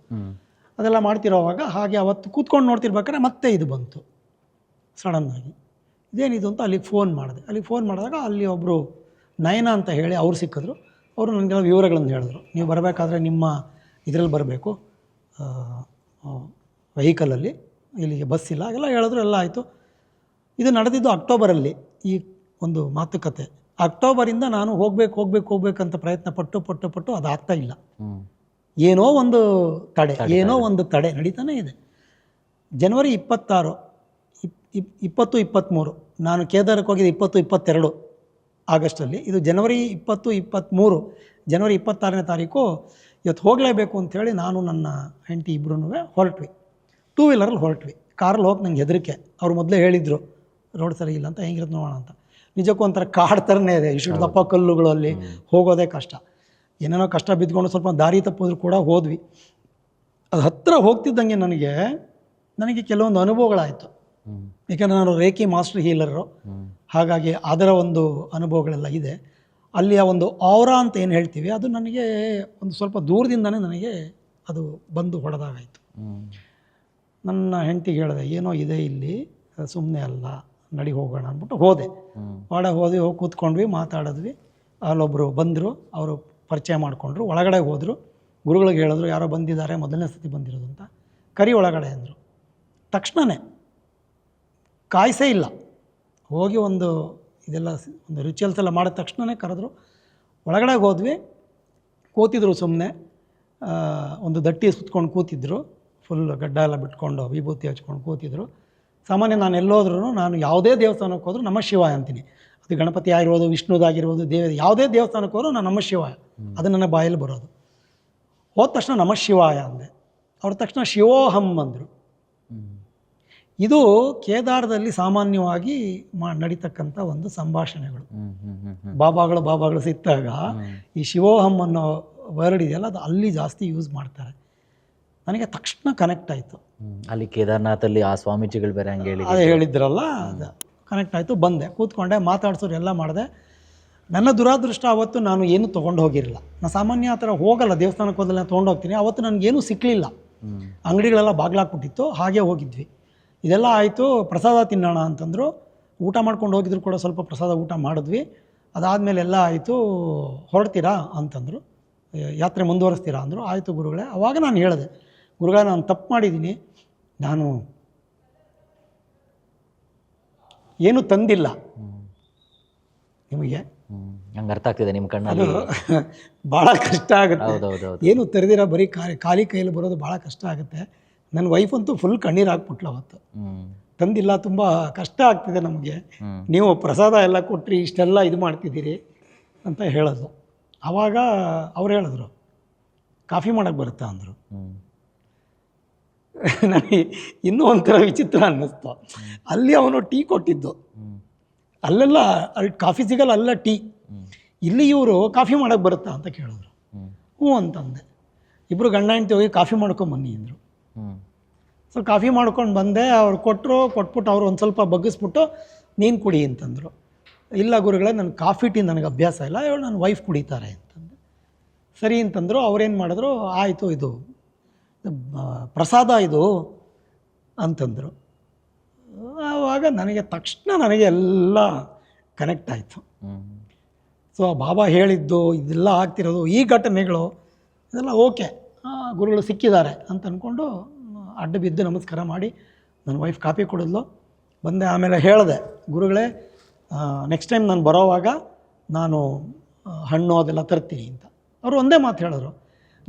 ಅದೆಲ್ಲ ಮಾಡ್ತಿರೋವಾಗ ಹಾಗೆ ಅವತ್ತು ಕೂತ್ಕೊಂಡು ನೋಡ್ತಿರ್ಬೇಕಾದ್ರೆ ಮತ್ತೆ ಇದು ಬಂತು ಸಡನ್ನಾಗಿ. ಇದೇನಿದು ಅಂತ ಅಲ್ಲಿಗೆ ಫೋನ್ ಮಾಡಿದೆ. ಅಲ್ಲಿಗೆ ಫೋನ್ ಮಾಡಿದಾಗ ಅಲ್ಲಿ ಒಬ್ಬರು ನಯನ ಅಂತ ಹೇಳಿ ಅವ್ರು ಸಿಕ್ಕಿದ್ರು. ಅವರು ನನಗೆಲ್ಲ ವಿವರಗಳನ್ನು ಹೇಳಿದ್ರು. ನೀವು ಬರಬೇಕಾದ್ರೆ ನಿಮ್ಮ ಇದರಲ್ಲಿ ಬರಬೇಕು, ವೆಹಿಕಲಲ್ಲಿ, ಇಲ್ಲಿಗೆ ಬಸ್ ಇಲ್ಲ ಎಲ್ಲ ಹೇಳಿದ್ರು. ಎಲ್ಲ ಆಯಿತು. ಇದು ನಡೆದಿದ್ದು ಅಕ್ಟೋಬರಲ್ಲಿ ಈ ಒಂದು ಮಾತುಕತೆ. ಅಕ್ಟೋಬರಿಂದ ನಾನು ಹೋಗ್ಬೇಕಂತ ಪ್ರಯತ್ನ ಪಟ್ಟು ಅದು ಆಗ್ತಾ ಇಲ್ಲ. ಏನೋ ಒಂದು ತಡೆ ನಡೀತಾನೆ ಇದೆ. ಜನವರಿ 26, 20, 23 ನಾನು ಕೇದಾರಕ್ಕೆ ಹೋಗಿದ್ದೆ 20-22 ಆಗಸ್ಟಲ್ಲಿ. ಇದು ಜನವರಿ 20-23 ಜನವರಿ 26ನೇ ತಾರೀಕು ಇವತ್ತು ಹೋಗಲೇಬೇಕು ಅಂಥೇಳಿ ನಾನು ನನ್ನ ಹೆಂಡತಿ ಇಬ್ಬರೂ ಹೊರಟ್ವಿ. 2 ವೀಲರಲ್ಲಿ ಹೊರಟ್ವಿ. ಕಾರಲ್ಲಿ ಹೋಗಿ ನಂಗೆ ಹೆದರಿಕೆ. ಅವ್ರು ಮೊದಲೇ ಹೇಳಿದರು ರೋಡ್ ಸರಿ ಇಲ್ಲ ಅಂತ, ಹೆಂಗಿರುತ್ತೆ ನೋಡೋಣ ಅಂತ. ನಿಜಕ್ಕೂ ಒಂಥರ ಕಾಡು ಥರನೇ ಇದೆ. ಇಷ್ಟು ದಪ್ಪ ಕಲ್ಲುಗಳು, ಅಲ್ಲಿ ಹೋಗೋದೇ ಕಷ್ಟ. ಏನೇನೋ ಕಷ್ಟ ಬಿದ್ದುಕೊಂಡು ಸ್ವಲ್ಪ ದಾರಿ ತಪ್ಪಿದ್ರು ಕೂಡ ಹೋದ್ವಿ. ಅದು ಹತ್ತಿರ ಹೋಗ್ತಿದ್ದಂಗೆ ನನಗೆ ಕೆಲವೊಂದು ಅನುಭವಗಳಾಯಿತು. ಏಕೆಂದರೆ ನಾನು ರೇಖಿ ಮಾಸ್ಟರ್ ಹೀಲರು, ಹಾಗಾಗಿ ಅದರ ಒಂದು ಅನುಭವಗಳೆಲ್ಲ ಇದೆ. ಅಲ್ಲಿಯ ಒಂದು ಔರಾ ಅಂತ ಏನು ಹೇಳ್ತೀವಿ, ಅದು ನನಗೆ ಒಂದು ಸ್ವಲ್ಪ ದೂರದಿಂದನೇ ನನಗೆ ಅದು ಬಂದು ಹೊಡೆದಾಗಾಯಿತು. ನನ್ನ ಹೆಂಡತಿಗೆ ಹೇಳಿದೆ, ಏನೋ ಇದೆ ಇಲ್ಲಿ, ಸುಮ್ಮನೆ ಅಲ್ಲ, ನಡಿ ಹೋಗೋಣ ಅಂದ್ಬಿಟ್ಟು ಹೋದೆ. ಹೋಗಿ ಕೂತ್ಕೊಂಡ್ವಿ, ಮಾತಾಡಿದ್ವಿ. ಅಲ್ಲೊಬ್ಬರು ಬಂದರು, ಅವರು ಪರಿಚಯ ಮಾಡಿಕೊಂಡ್ರು. ಒಳಗಡೆ ಹೋದರು. ಗುರುಗಳಿಗೆ ಹೇಳಿದ್ರು, ಯಾರೋ ಬಂದಿದ್ದಾರೆ, ಮೊದಲನೇ ಸತಿ ಬಂದಿರೋದು ಅಂತ. ಕರಿ ಒಳಗಡೆ ಅಂದರು. ತಕ್ಷಣವೇ ಕಾಯಿಸೇ ಇಲ್ಲ, ಹೋಗಿ ಇದೆಲ್ಲ ಒಂದು ರಿಚುವಲ್ಸ್ ಎಲ್ಲ ಮಾಡಿದ ತಕ್ಷಣವೇ ಕರೆದ್ರು. ಒಳಗಡೆ ಹೋದ್ವಿ. ಕೂತಿದ್ರು ಸುಮ್ಮನೆ. ಒಂದು ದಟ್ಟಿ ಸುತ್ಕೊಂಡು ಕೂತಿದ್ರು. ಫುಲ್ ಗಡ್ಡ ಎಲ್ಲ ಬಿಟ್ಕೊಂಡು ವಿಭೂತಿ ಹಚ್ಕೊಂಡು ಕೂತಿದ್ರು. ಸಾಮಾನ್ಯ ನಾನು ಎಲ್ಲೋದ್ರೂ, ನಾನು ಯಾವುದೇ ದೇವಸ್ಥಾನಕ್ಕೆ ಹೋದರೂ ನಮಃ ಶಿವಾಯ ಅಂತೀನಿ. ಅದು ಗಣಪತಿ ಆಗಿರ್ಬೋದು, ವಿಷ್ಣುದಾಗಿರ್ಬೋದು, ಯಾವುದೇ ದೇವಸ್ಥಾನಕ್ಕೆ ಹೋದರೂ ನಾನು ನಮಃ ಶಿವಾಯ, ಅದು ನನ್ನ ಬಾಯಲ್ಲಿ ಬರೋದು. ಹೋದ ತಕ್ಷಣ ನಮಃ ಶಿವಾಯ ಅಂದೆ. ಅವ್ರ ತಕ್ಷಣ ಶಿವೋಹಂ ಅಂದರು. ಇದು ಕೇದಾರದಲ್ಲಿ ಸಾಮಾನ್ಯವಾಗಿ ನಡೀತಕ್ಕಂಥ ಒಂದು ಸಂಭಾಷಣೆಗಳು. ಬಾಬಾಗಳು ಸಿಕ್ತಾಗ ಈ ಶಿವೋಹಂ ಅನ್ನೋ ವರ್ಡ್ ಇದೆಯಲ್ಲ, ಅದು ಅಲ್ಲಿ ಜಾಸ್ತಿ ಯೂಸ್ ಮಾಡ್ತಾರೆ. ನನಗೆ ತಕ್ಷಣ ಕನೆಕ್ಟ್ ಆಯಿತು. ಅಲ್ಲಿ ಕೇದಾರ್ನಾಥಲ್ಲಿ ಆ ಸ್ವಾಮೀಜಿಗಳು ಬೇರೆ ಹಂಗೆ ಅದೇ ಹೇಳಿದ್ರಲ್ಲ, ಅದು ಕನೆಕ್ಟ್ ಆಯಿತು. ಬಂದೆ, ಕೂತ್ಕೊಂಡೆ, ಮಾತಾಡ್ಸೋರು ಎಲ್ಲ ಮಾಡಿದೆ. ನನ್ನ ದುರಾದೃಷ್ಟ, ಅವತ್ತು ನಾನು ಏನೂ ತೊಗೊಂಡು ಹೋಗಿರಲಿಲ್ಲ. ನಾನು ಸಾಮಾನ್ಯ ಆ ಥರ ಹೋಗಲ್ಲ, ದೇವಸ್ಥಾನಕ್ಕೆ ಹೋದಲ್ಲಿ ನಾನು ತೊಗೊಂಡು ಹೋಗ್ತೀನಿ. ಅವತ್ತು ನನಗೇನೂ ಸಿಕ್ಕಲಿಲ್ಲ, ಅಂಗಡಿಗಳೆಲ್ಲ ಬಾಗ್ಲಾಕ್ಬಿಟ್ಟಿತ್ತು. ಹಾಗೆ ಹೋಗಿದ್ವಿ. ಇದೆಲ್ಲ ಆಯಿತು. ಪ್ರಸಾದ ತಿನ್ನೋಣ ಅಂತಂದರು. ಊಟ ಮಾಡ್ಕೊಂಡು ಹೋಗಿದ್ರು ಕೂಡ ಸ್ವಲ್ಪ ಪ್ರಸಾದ ಊಟ ಮಾಡಿದ್ವಿ. ಅದಾದಮೇಲೆ ಎಲ್ಲ ಆಯಿತು. ಹೊರಡ್ತೀರಾ ಅಂತಂದರು, ಯಾತ್ರೆ ಮುಂದುವರಿಸ್ತೀರಾ ಅಂದರು. ಆಯಿತು ಗುರುಗಳೇ. ಆವಾಗ ನಾನು ಹೇಳಿದೆ, ಗುರುಗಳೇ ನಾನು ತಪ್ಪು ಮಾಡಿದ್ದೀನಿ, ನಾನು ಏನೂ ತಂದಿಲ್ಲ ನಿಮಗೆ. ಹಂಗೆ ಅರ್ಥ ಆಗ್ತಿದೆ ನಿಮ್ಮ ಕಣ್ಣಲ್ಲಿ. ಭಾಳ ಕಷ್ಟ ಆಗುತ್ತೆ. ಏನು ತರದಿರ ಬರೀ ಖಾಲಿ ಕೈಯಲ್ಲಿ ಬರೋದು ಭಾಳ ಕಷ್ಟ ಆಗುತ್ತೆ. ನನ್ನ ವೈಫ್ ಅಂತೂ ಫುಲ್ ಕಣ್ಣೀರು ಹಾಕ್ಬಿಟ್ಲು ಅವತ್ತು. ತಂದಿಲ್ಲ, ತುಂಬ ಕಷ್ಟ ಆಗ್ತಿದೆ ನಮಗೆ, ನೀವು ಪ್ರಸಾದ ಎಲ್ಲ ಕೊಟ್ರಿ, ಇಷ್ಟೆಲ್ಲ ಇದು ಮಾಡ್ತಿದ್ದೀರಿ ಅಂತ ಹೇಳೋದು. ಆವಾಗ ಅವ್ರು ಹೇಳಿದ್ರು, ಕಾಫಿ ಮಾಡೋಕ್ಕೆ ಬರುತ್ತಾ ಅಂದರು. ನನಗೆ ಇನ್ನೂ ಒಂಥರ ವಿಚಿತ್ರ ಅನ್ನಿಸ್ತು. ಅಲ್ಲಿ ಅವನು ಟೀ ಕೊಟ್ಟಿದ್ದು, ಅಲ್ಲೆಲ್ಲ ಅಲ್ಲಿ ಕಾಫಿ ಸಿಗಲ್ಲ, ಅಲ್ಲ ಟೀ. ಇಲ್ಲಿ ಇವರು ಕಾಫಿ ಮಾಡೋಕ್ಕೆ ಬರುತ್ತಾ ಅಂತ ಕೇಳಿದ್ರು. ಹ್ಞೂ ಅಂತಂದೆ. ಇಬ್ಬರು ಗಂಡ ಹೆಂಡತಿ ಹೋಗಿ ಕಾಫಿ ಮಾಡ್ಕೊಂಬನ್ನಿ ಅಂದರು. ಸೊ ಕಾಫಿ ಮಾಡ್ಕೊಂಡು ಬಂದೆ. ಅವ್ರು ಕೊಟ್ಬಿಟ್ಟು ಅವರು ಒಂದು ಸ್ವಲ್ಪ ಬಗ್ಗಿಸ್ಬಿಟ್ಟು, ನೀನು ಕುಡಿ ಅಂತಂದರು. ಇಲ್ಲ ಗುರುಗಳೇ, ನನ್ನ ಕಾಫಿ ಟೀ ನನಗೆ ಅಭ್ಯಾಸ ಇಲ್ಲ, ಇವಳು ನನ್ನ ವೈಫ್ ಕುಡಿತಾರೆ ಅಂತಂದೆ. ಸರಿ ಅಂತಂದರು. ಅವ್ರೇನು ಮಾಡಿದ್ರು, ಆಯಿತು ಇದು ಪ್ರಸಾದ ಇದು ಅಂತಂದರು. ಆವಾಗ ನನಗೆ ತಕ್ಷಣ ಎಲ್ಲ ಕನೆಕ್ಟ್ ಆಯಿತು. ಸೊ ಬಾಬಾ ಹೇಳಿದ್ದು ಇದೆಲ್ಲ ಆಗ್ತಿರೋದು, ಈ ಘಟನೆಗಳು ಇದೆಲ್ಲ ಓಕೆ, ಗುರುಗಳು ಸಿಕ್ಕಿದ್ದಾರೆ ಅಂತ ಅಂದ್ಕೊಂಡು ಅಡ್ಡ ಬಿದ್ದು ನಮಸ್ಕಾರ ಮಾಡಿ ನನ್ನ ವೈಫ್ ಕಾಫಿ ಕೊಡಿದ್ಲು. ಬಂದೆ. ಆಮೇಲೆ ಹೇಳಿದೆ, ಗುರುಗಳೇ ನೆಕ್ಸ್ಟ್ ಟೈಮ್ ನಾನು ಬರೋವಾಗ ನಾನು ಹಣ್ಣು ಅದೆಲ್ಲ ತರ್ತೀನಿ ಅಂತ. ಅವರು ಒಂದೇ ಮಾತು ಹೇಳಿದ್ರು,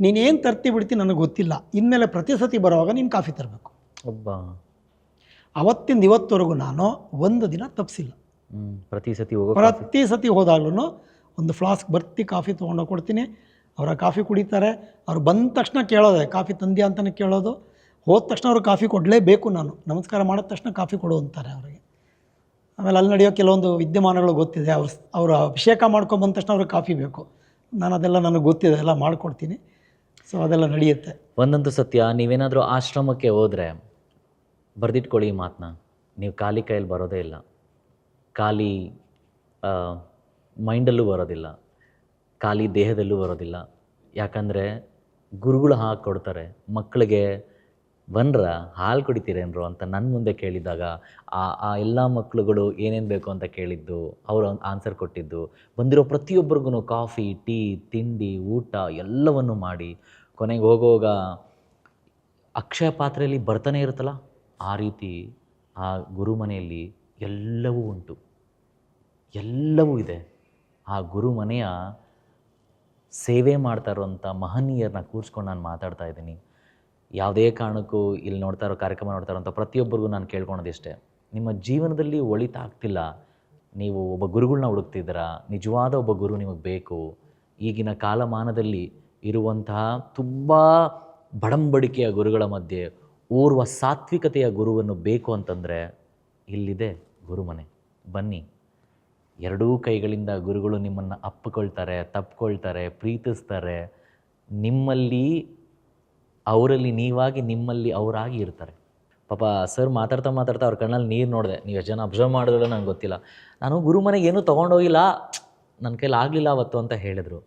ನೀನೇನು ತರ್ತಿ ಬಿಡ್ತೀನಿ ನನಗೆ ಗೊತ್ತಿಲ್ಲ, ಇನ್ಮೇಲೆ ಪ್ರತಿ ಸತಿ ಬರೋವಾಗ ನೀನು ಕಾಫಿ ತರಬೇಕು. ಅವತ್ತಿಂದ ಇವತ್ತವರೆಗೂ ನಾನು ಒಂದು ದಿನ ತಪ್ಪಿಸಿಲ್ಲ. ಪ್ರತಿ ಸತಿ ಹೋದಾಗ್ಲೂ ಒಂದು ಫ್ಲಾಸ್ಕ್ ಬರ್ತಿ ಕಾಫಿ ತೊಗೊಂಡೋಗಿ ಕೊಡ್ತೀನಿ. ಅವರ ಕಾಫಿ ಕುಡಿತಾರೆ. ಅವ್ರು ಬಂದ ತಕ್ಷಣ ಕೇಳೋದೆ, ಕಾಫಿ ತಂದ್ಯಾ ಅಂತಲೇ ಕೇಳೋದು. ಹೋದ ತಕ್ಷಣ ಅವ್ರಿಗೆ ಕಾಫಿ ಕೊಡಲೇಬೇಕು, ನಾನು ನಮಸ್ಕಾರ ಮಾಡಿದ ತಕ್ಷಣ ಕಾಫಿ ಕೊಡು ಅಂತಾರೆ ಅವರಿಗೆ. ಆಮೇಲೆ ಅಲ್ಲಿ ನಡೆಯೋ ಕೆಲವೊಂದು ವಿದ್ಯಮಾನಗಳು ಗೊತ್ತಿದೆ, ಅವರು ಅಭಿಷೇಕ ಮಾಡ್ಕೊಂಡು ಬಂದ ತಕ್ಷಣ ಅವ್ರಿಗೆ ಕಾಫಿ ಬೇಕು, ನಾನು ಅದೆಲ್ಲ ನನಗೆ ಗೊತ್ತಿದೆ, ಎಲ್ಲ ಮಾಡಿಕೊಡ್ತೀನಿ. ಸೊ ಅದೆಲ್ಲ ನಡೆಯುತ್ತೆ. ಒಂದಂತೂ ಸತ್ಯ, ನೀವೇನಾದರೂ ಆಶ್ರಮಕ್ಕೆ ಹೋದರೆ ಬರೆದಿಟ್ಕೊಳ್ಳಿ ಈ ಮಾತನ್ನ, ನೀವು ಖಾಲಿ ಕೈಯಲ್ಲಿ ಬರೋದೇ ಇಲ್ಲ, ಖಾಲಿ ಮೈಂಡಲ್ಲೂ ಬರೋದಿಲ್ಲ, ಖಾಲಿ ದೇಹದಲ್ಲೂ ಬರೋದಿಲ್ಲ. ಯಾಕಂದರೆ ಗುರುಗಳು ಹಾಕಿ ಕೊಡ್ತಾರೆ. ಮಕ್ಕಳಿಗೆ ಬಂದ್ರ ಹಾಲು ಕುಡಿತೀರೇನ್ರು ಅಂತ ನನ್ನ ಮುಂದೆ ಕೇಳಿದಾಗ ಆ ಎಲ್ಲ ಮಕ್ಕಳುಗಳು ಏನೇನು ಬೇಕು ಅಂತ ಕೇಳಿದ್ದು, ಅವರು ಆನ್ಸರ್ ಕೊಟ್ಟಿದ್ದು, ಬಂದಿರೋ ಪ್ರತಿಯೊಬ್ಬರಿಗೂ ಕಾಫಿ, ಟೀ, ತಿಂಡಿ, ಊಟ ಎಲ್ಲವನ್ನು ಮಾಡಿ ಕೊನೆಗೆ ಹೋಗುವಾಗ ಅಕ್ಷಯ ಪಾತ್ರೆಯಲ್ಲಿ ಬರ್ತಾನೆ ಇರುತ್ತಲ್ಲ, ಆ ರೀತಿ ಆ ಗುರು ಮನೆಯಲ್ಲಿ ಎಲ್ಲವೂ ಉಂಟು, ಎಲ್ಲವೂ ಇದೆ. ಆ ಗುರು ಮನೆಯ ಸೇವೆ ಮಾಡ್ತಾ ಇರೋಂಥ ಮಹನೀಯರನ್ನ ಕೂರಿಸ್ಕೊಂಡು ನಾನು ಮಾತಾಡ್ತಾ ಇದ್ದೀನಿ. ಯಾವುದೇ ಕಾರಣಕ್ಕೂ ಇಲ್ಲಿ ನೋಡ್ತಾ ಇರೋ ಕಾರ್ಯಕ್ರಮ ನೋಡ್ತಾ ಇರೋಂಥ ಪ್ರತಿಯೊಬ್ಬರಿಗೂ ನಾನು ಕೇಳ್ಕೊಳೋದಿಷ್ಟೇ, ನಿಮ್ಮ ಜೀವನದಲ್ಲಿ ಒಳಿತಾಗ್ತಿಲ್ಲ, ನೀವು ಒಬ್ಬ ಗುರುಗಳನ್ನ ಹುಡುಕ್ತಿದ್ದೀರಾ, ನಿಜವಾದ ಒಬ್ಬ ಗುರು ನಿಮಗೆ ಬೇಕು. ಈಗಿನ ಕಾಲಮಾನದಲ್ಲಿ ಇರುವಂತಹ ತುಂಬ ಬಡಂಬಡಿಕೆಯ ಗುರುಗಳ ಮಧ್ಯೆ ಓರ್ವ ಸಾತ್ವಿಕತೆಯ ಗುರುವನ್ನು ಬೇಕು ಅಂತಂದರೆ ಇಲ್ಲಿದೆ ಗುರುಮನೆ. ಬನ್ನಿ, ಎರಡೂ ಕೈಗಳಿಂದ ಗುರುಗಳು ನಿಮ್ಮನ್ನು ಅಪ್ಪಿಕೊಳ್ತಾರೆ, ತಪ್ಪಿಕೊಳ್ತಾರೆ, ಪ್ರೀತಿಸ್ತಾರೆ. ನಿಮ್ಮಲ್ಲಿ ಅವರಲ್ಲಿ ನೀವಾಗಿ, ನಿಮ್ಮಲ್ಲಿ ಅವರಾಗಿ ಇರ್ತಾರೆ. ಪಾಪ ಸರ್ ಮಾತಾಡ್ತಾ ಮಾತಾಡ್ತಾ ಅವ್ರ ಕಣ್ಣಲ್ಲಿ ನೀರು ನೋಡಿದೆ. ನೀವು ಎಷ್ಟು ಜನ ಅಬ್ಸರ್ವ್ ಮಾಡಿದ್ರಲ್ಲ ನಂಗೆ ಗೊತ್ತಿಲ್ಲ. ನಾನು ಗುರುಮನೆಗೆ ಏನೂ ತೊಗೊಂಡೋಗಿಲ್ಲ, ನನ್ನ ಕೈಲಿ ಆಗಲಿಲ್ಲ ಅವತ್ತು ಅಂತ ಹೇಳಿದರು.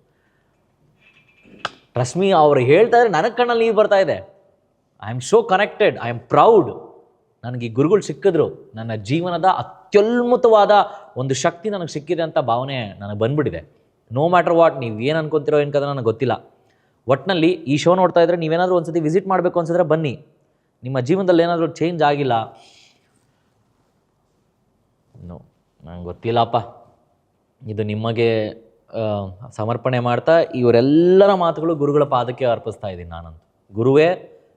ರಶ್ಮಿ ಅವ್ರು ಹೇಳ್ತಾ ಇದ್ರೆ ನನಗೆ ಕಣ್ಣಲ್ಲಿ ನೀರು ಬರ್ತಾ ಇದೆ. I am so connected, I am proud. ನನಗೆ ಈ ಗುರುಗಳು ಸಿಕ್ಕಿದ್ರು, ನನ್ನ ಜೀವನದ ಅತ್ಯುನ್ನತವಾದ ಒಂದು ಶಕ್ತಿ ನನಗೆ ಸಿಕ್ಕಿದೆ ಅಂತ ಭಾವನೆ ನನಗೆ ಬಂದ್ಬಿಟ್ಟಿದೆ. ನೋ ಮ್ಯಾಟರ್ ವಾಟ್, ನೀವು ಏನು ಅನ್ಕೊತಿರೋ ಏನ್ಕಂದ್ರೆ ನನಗೆ ಗೊತ್ತಿಲ್ಲ. ಒಟ್ಟಿನಲ್ಲಿ ಈ ಶೋ ನೋಡ್ತಾ ಇದ್ದರೆ ನೀವೇನಾದರೂ ಒಂದು ಸತಿ ವಿಸಿಟ್ ಮಾಡಬೇಕು ಅನ್ಸಿದ್ರೆ ಬನ್ನಿ. ನಿಮ್ಮ ಜೀವನದಲ್ಲಿ ಏನಾದರೂ ಚೇಂಜ್ ಆಗಿಲ್ಲ, ನೋ ನಂಗೆ ಗೊತ್ತಿಲ್ಲಪ್ಪ, ಇದು ನಿಮಗೆ ಸಮರ್ಪಣೆ ಮಾಡ್ತಾ ಇವರೆಲ್ಲರ ಮಾತುಗಳು ಗುರುಗಳ ಪಾದಕ್ಕೆ ಅರ್ಪಿಸ್ತಾ ಇದ್ದೀನಿ ನಾನಂತ. ಗುರುವೇ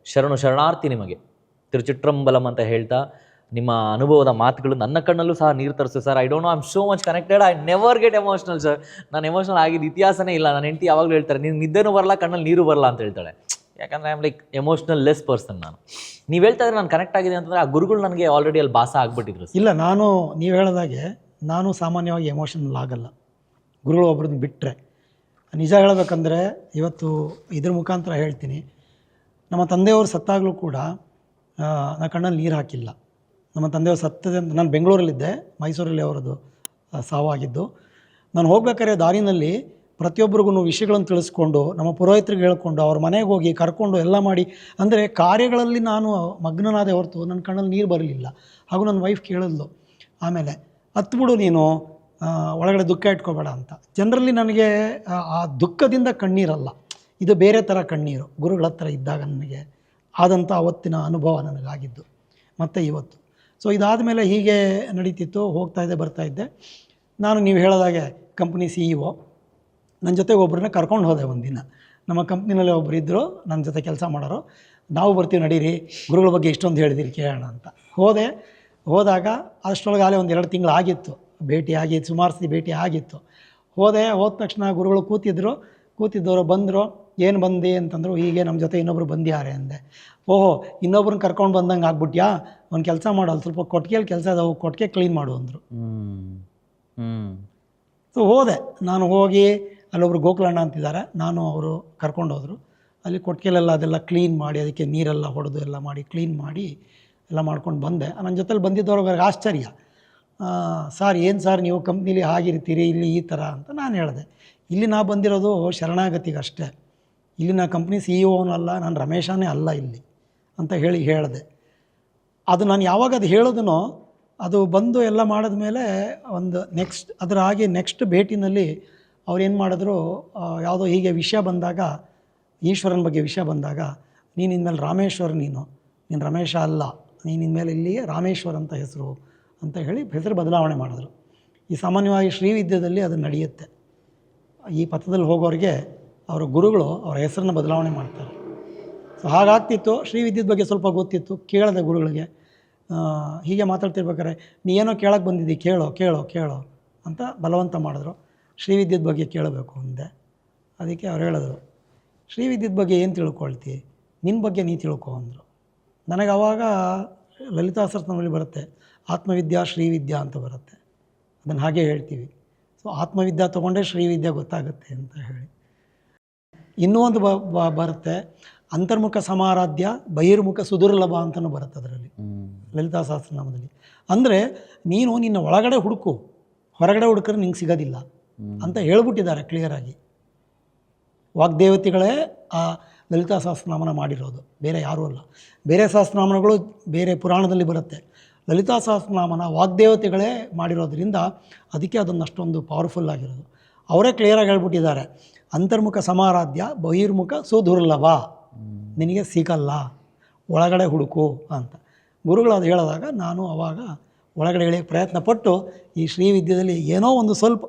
ಶರಣು ಶರಣಾರ್ಥಿ ನಿಮಗೆ, ತಿರುಚಿಟ್ರಂಬಲಂ ಅಂತ ಹೇಳ್ತಾ ನಿಮ್ಮ ಅನುಭವದ ಮಾತುಗಳು ನನ್ನ ಕಣ್ಣಲ್ಲೂ ಸಹ ನೀರು ತರಿಸು sir. I don't know, I am so much connected, I never get emotional sir. ನಾನು ಎಮೋಷ್ನಲ್ ಆಗಿದ್ದು ಇತಿಹಾಸನೇ ಇಲ್ಲ. ನನ್ನ ಹೆಂಡತಿ ಯಾವಾಗಲೂ ಹೇಳ್ತಾರೆ, ನೀನು ನಿದ್ದೆನೂ ಬರಲ್ಲ, ಕಣ್ಣಲ್ಲಿ ನೀರು ಬರಲ್ಲ ಅಂತ ಹೇಳ್ತಾಳೆ. ಯಾಕಂದರೆ I am like emotional less person. ನಾನು ನೀವು ಹೇಳ್ತಾ ಇದ್ರೆ ನಾನು ಕನೆಕ್ಟ್ ಆಗಿದೆ ಅಂತಂದರೆ ಆ ಗುರುಗಳು ನನಗೆ ಆಲ್ರೆಡಿ ಅಲ್ಲಿ ಭಾಸ ಆಗಿಬಿಟ್ಟಿದ್ರು. ಇಲ್ಲ, ನೀವು ಹೇಳಿದಾಗೆ ನಾನು ಸಾಮಾನ್ಯವಾಗಿ ಎಮೋಷನಲ್ ಆಗಲ್ಲ, ಗುರುಗಳು ಒಬ್ರನ್ನ ಬಿಟ್ಟರೆ. ನಿಜ ಹೇಳಬೇಕಂದ್ರೆ ಇವತ್ತು ಇದ್ರ ಮುಖಾಂತರ ಹೇಳ್ತೀನಿ, ನಮ್ಮ ತಂದೆಯವರು ಸತ್ತಾಗಲೂ ಕೂಡ ನಾನು ಕಣ್ಣಲ್ಲಿ ನೀರು ಹಾಕಿಲ್ಲ. ನಮ್ಮ ತಂದೆಯವರು ಸತ್ತದ, ನಾನು ಬೆಂಗಳೂರಲ್ಲಿದ್ದೆ, ಮೈಸೂರಲ್ಲಿ ಅವರದ್ದು ಸಾವಾಗಿದ್ದು. ನಾನು ಹೋಗ್ಬೇಕಾದ್ರೆ ದಾರಿನಲ್ಲಿ ಪ್ರತಿಯೊಬ್ಬರಿಗೂ ವಿಷಯಗಳನ್ನು ತಿಳಿಸ್ಕೊಂಡು, ನಮ್ಮ ಪುರೋಹಿತರಿಗೆ ಹೇಳ್ಕೊಂಡು, ಅವ್ರ ಮನೆಗೆ ಹೋಗಿ ಕರ್ಕೊಂಡು ಎಲ್ಲ ಮಾಡಿ, ಅಂದರೆ ಕಾರ್ಯಗಳಲ್ಲಿ ನಾನು ಮಗ್ನನಾದೆ ಹೊರತು ನನ್ನ ಕಣ್ಣಲ್ಲಿ ನೀರು ಬರಲಿಲ್ಲ. ಹಾಗೂ ನನ್ನ ವೈಫ್ ಕೇಳಿದ್ಲು ಆಮೇಲೆ, ಹತ್ಬಿಡು ನೀನು, ಒಳಗಡೆ ದುಃಖ ಇಟ್ಕೋಬೇಡ ಅಂತ. ಜನರಲ್ಲಿ ನನಗೆ ಆ ದುಃಖದಿಂದ ಕಣ್ಣೀರಲ್ಲ, ಇದು ಬೇರೆ ಥರ ಕಣ್ಣೀರು ಗುರುಗಳ ಹತ್ರ ಇದ್ದಾಗ ನನಗೆ ಆದಂಥ ಅವತ್ತಿನ ಅನುಭವ ನನಗಾಗಿದ್ದು. ಮತ್ತು ಇವತ್ತು ಸೊ ಇದಾದ ಮೇಲೆ ಹೀಗೆ ನಡೀತಿತ್ತು, ಹೋಗ್ತಾಯಿದ್ದೆ ಬರ್ತಾಯಿದ್ದೆ. ನಾನು ನೀವು ಹೇಳಿದಾಗೆ ಕಂಪ್ನಿ CEO ನನ್ನ ಜೊತೆಗೆ ಒಬ್ಬರನ್ನ ಕರ್ಕೊಂಡು ಹೋದೆ. ಒಂದಿನ ನಮ್ಮ ಕಂಪ್ನಿನಲ್ಲಿ ಒಬ್ಬರು ಇದ್ದರು, ನನ್ನ ಜೊತೆ ಕೆಲಸ ಮಾಡೋರು. ನಾವು ಬರ್ತೀವಿ ನಡೀರಿ, ಗುರುಗಳ ಬಗ್ಗೆ ಇಷ್ಟೊಂದು ಹೇಳಿದಿರಿ ಕೇಳೋಣ ಅಂತ ಹೋದಾಗ ಅಷ್ಟರೊಳಗಾಲೇ ಒಂದು 2 ತಿಂಗಳು ಆಗಿತ್ತು ಭೇಟಿ ಆಗಿ, ಸುಮಾರು ಸತಿ ಭೇಟಿ ಆಗಿತ್ತು. ಹೋದ ತಕ್ಷಣ ಗುರುಗಳು ಕೂತಿದ್ದವರು ಬಂದರು. ಏನು ಬಂದಿ ಅಂತಂದರು, ಹೀಗೆ ನಮ್ಮ ಜೊತೆ ಇನ್ನೊಬ್ರು ಬಂದ್ಯಾರೆ ಅಂದೆ. ಓಹೋ, ಇನ್ನೊಬ್ರನ್ನ ಕರ್ಕೊಂಡು ಬಂದಂಗೆ ಆಗ್ಬಿಟ್ಯಾ, ಒಂದು ಕೆಲಸ ಮಾಡಲ್ಲ, ಸ್ವಲ್ಪ ಕೊಟ್ಟಿಗೆಯಲ್ಲಿ ಕೆಲಸ ಇದಾವೆ, ಕೊಟ್ಟಿಗೆ ಕ್ಲೀನ್ ಮಾಡು ಅಂದರು. ಸೊ ಹೋದೆ, ನಾನು ಹೋಗಿ ಅಲ್ಲೊಬ್ರು ಗೋಕುಲಣ್ಣ ಅಂತಿದ್ದಾರೆ, ನಾನು ಅವರು ಕರ್ಕೊಂಡೋದ್ರು. ಅಲ್ಲಿ ಕೊಟ್ಟಿಗೆಲೆಲ್ಲ ಅದೆಲ್ಲ ಕ್ಲೀನ್ ಮಾಡಿ, ಅದಕ್ಕೆ ನೀರೆಲ್ಲ ಹೊಡೆದು ಎಲ್ಲ ಮಾಡಿ ಕ್ಲೀನ್ ಮಾಡಿ ಎಲ್ಲ ಮಾಡ್ಕೊಂಡು ಬಂದೆ. ನನ್ನ ಜೊತೆಲಿ ಬಂದಿದ್ದವ್ರಿಗೆ ಆಶ್ಚರ್ಯ, ಸರ್ ಏನು ಸರ್ ನೀವು ಕಂಪ್ನೀಲಿ ಆಗಿರ್ತೀರಿ, ಇಲ್ಲಿ ಈ ಥರ ಅಂತ ನಾನು ಹೇಳಿದೆ. ಇಲ್ಲಿ ನಾ ಬಂದಿರೋದು ಶರಣಾಗತಿಗಷ್ಟೇ, ಇಲ್ಲಿ ನಾ ಕಂಪ್ನಿ CEO ಅಲ್ಲ, ನಾನು ರಮೇಶನೇ ಅಲ್ಲ ಇಲ್ಲಿ ಅಂತ ಹೇಳಿದೆ. ಅದು ನಾನು ಯಾವಾಗ ಅದು ಹೇಳಿದನೋ, ಅದು ಬಂದು ಎಲ್ಲ ಮಾಡಿದ್ಮೇಲೆ ಒಂದು ನೆಕ್ಸ್ಟ್ ಭೇಟಿನಲ್ಲಿ ಅವ್ರು ಏನು ಮಾಡಿದ್ರು, ಯಾವುದೋ ಹೀಗೆ ವಿಷಯ ಬಂದಾಗ, ಈಶ್ವರನ ಬಗ್ಗೆ ವಿಷಯ ಬಂದಾಗ, ನೀನು ಇನ್ಮೇಲೆ ರಾಮೇಶ್ವರ, ನೀನು ರಮೇಶ ಅಲ್ಲ, ನೀನು ಇನ್ಮೇಲೆ ಇಲ್ಲಿಯೇ ರಾಮೇಶ್ವರ ಅಂತ ಹೆಸರು ಅಂತ ಹೇಳಿ ಹೆಸರು ಬದಲಾವಣೆ ಮಾಡಿದ್ರು. ಈ ಸಾಮಾನ್ಯವಾಗಿ ಶ್ರೀವಿದ್ಯೆಯಲ್ಲಿ ಅದು ನಡೆಯುತ್ತೆ. ಈ ಪಥದಲ್ಲಿ ಹೋಗೋರಿಗೆ ಅವರ ಗುರುಗಳು ಅವರ ಹೆಸರನ್ನು ಬದಲಾವಣೆ ಮಾಡ್ತಾರೆ. ಸೊ ಹಾಗಾಗ್ತಿತ್ತು. ಶ್ರೀವಿದ್ಯದ ಬಗ್ಗೆ ಸ್ವಲ್ಪ ಗೊತ್ತಿತ್ತು, ಕೇಳಿದೆ ಗುರುಗಳಿಗೆ. ಹೀಗೆ ಮಾತಾಡ್ತಿರ್ಬೇಕಾರೆ, ನೀ ಏನೋ ಕೇಳಕ್ಕೆ ಬಂದಿದ್ದಿ, ಕೇಳೋ ಅಂತ ಬಲವಂತ ಮಾಡಿದ್ರು. ಶ್ರೀವಿದ್ಯದ ಬಗ್ಗೆ ಕೇಳಬೇಕು ಅಂದೆ. ಅದಕ್ಕೆ ಅವ್ರು ಹೇಳಿದ್ರು, ಶ್ರೀವಿದ್ಯದ ಬಗ್ಗೆ ಏನು ತಿಳ್ಕೊಳ್ತಿ, ನಿನ್ನ ಬಗ್ಗೆ ನೀ ತಿಳ್ಕೊ ಅಂದರು. ನನಗೆ ಆವಾಗ ಲಲಿತಾ ಸಹಸ್ರನಾಮದಲ್ಲಿ ಬರುತ್ತೆ ಆತ್ಮವಿದ್ಯಾ ಶ್ರೀವಿದ್ಯಾ ಅಂತ ಬರುತ್ತೆ, ಅದನ್ನು ಹಾಗೆ ಹೇಳ್ತೀವಿ. ಸೊ ಆತ್ಮವಿದ್ಯಾ ತೊಗೊಂಡ್ರೆ ಶ್ರೀವಿದ್ಯಾ ಗೊತ್ತಾಗುತ್ತೆ ಅಂತ ಹೇಳಿ. ಇನ್ನೂ ಒಂದು ಬರುತ್ತೆ ಅಂತರ್ಮುಖ ಸಮಾರಾಧ್ಯ ಬಹಿರ್ಮುಖ ಸುದುರ್ಲಭ ಅಂತಲೂ ಬರುತ್ತೆ ಅದರಲ್ಲಿ ಲಲಿತಾ ಸಹಸ್ರನಾಮದಲ್ಲಿ. ಅಂದರೆ ನೀನು ನಿನ್ನ ಒಳಗಡೆ ಹುಡುಕು, ಹೊರಗಡೆ ಹುಡುಕ್ರೆ ನಿಂಗೆ ಸಿಗೋದಿಲ್ಲ ಅಂತ ಹೇಳ್ಬಿಟ್ಟಿದ್ದಾರೆ ಕ್ಲಿಯರಾಗಿ. ವಾಗ್ದೇವತೆಗಳೇ ಆ ಲಲಿತಾ ಸಹಸ್ರನಾಮನ ಮಾಡಿರೋದು, ಬೇರೆ ಯಾರೂ ಅಲ್ಲ. ಬೇರೆ ಸಹಸ್ರನಾಮಗಳು ಬೇರೆ ಪುರಾಣದಲ್ಲಿ ಬರುತ್ತೆ, ಲಲಿತಾ ಸಹಸ್ರನಾಮನ ವಾಗ್ದೇವತೆಗಳೇ ಮಾಡಿರೋದ್ರಿಂದ ಅದಕ್ಕೆ ಅದನ್ನು ಅಷ್ಟೊಂದು ಪವರ್ಫುಲ್ ಆಗಿರೋದು. ಅವರೇ ಕ್ಲಿಯರಾಗಿ ಹೇಳ್ಬಿಟ್ಟಿದ್ದಾರೆ, ಅಂತರ್ಮುಖ ಸಮಾರಾಧ್ಯ ಬಹಿರ್ಮುಖ ಸುದುರ್ಲಭ, ನಿನಗೆ ಸಿಗಲ್ಲ, ಒಳಗಡೆ ಹುಡುಕು ಅಂತ ಗುರುಗಳು ಅದು ಹೇಳಿದಾಗ ನಾನು ಆವಾಗ ಒಳಗಡೆ ಎಳೆಯೋಕ್ಕೆ ಪ್ರಯತ್ನಪಟ್ಟು ಈ ಶ್ರೀವಿದ್ಯೆಯಲ್ಲಿ ಏನೋ ಒಂದು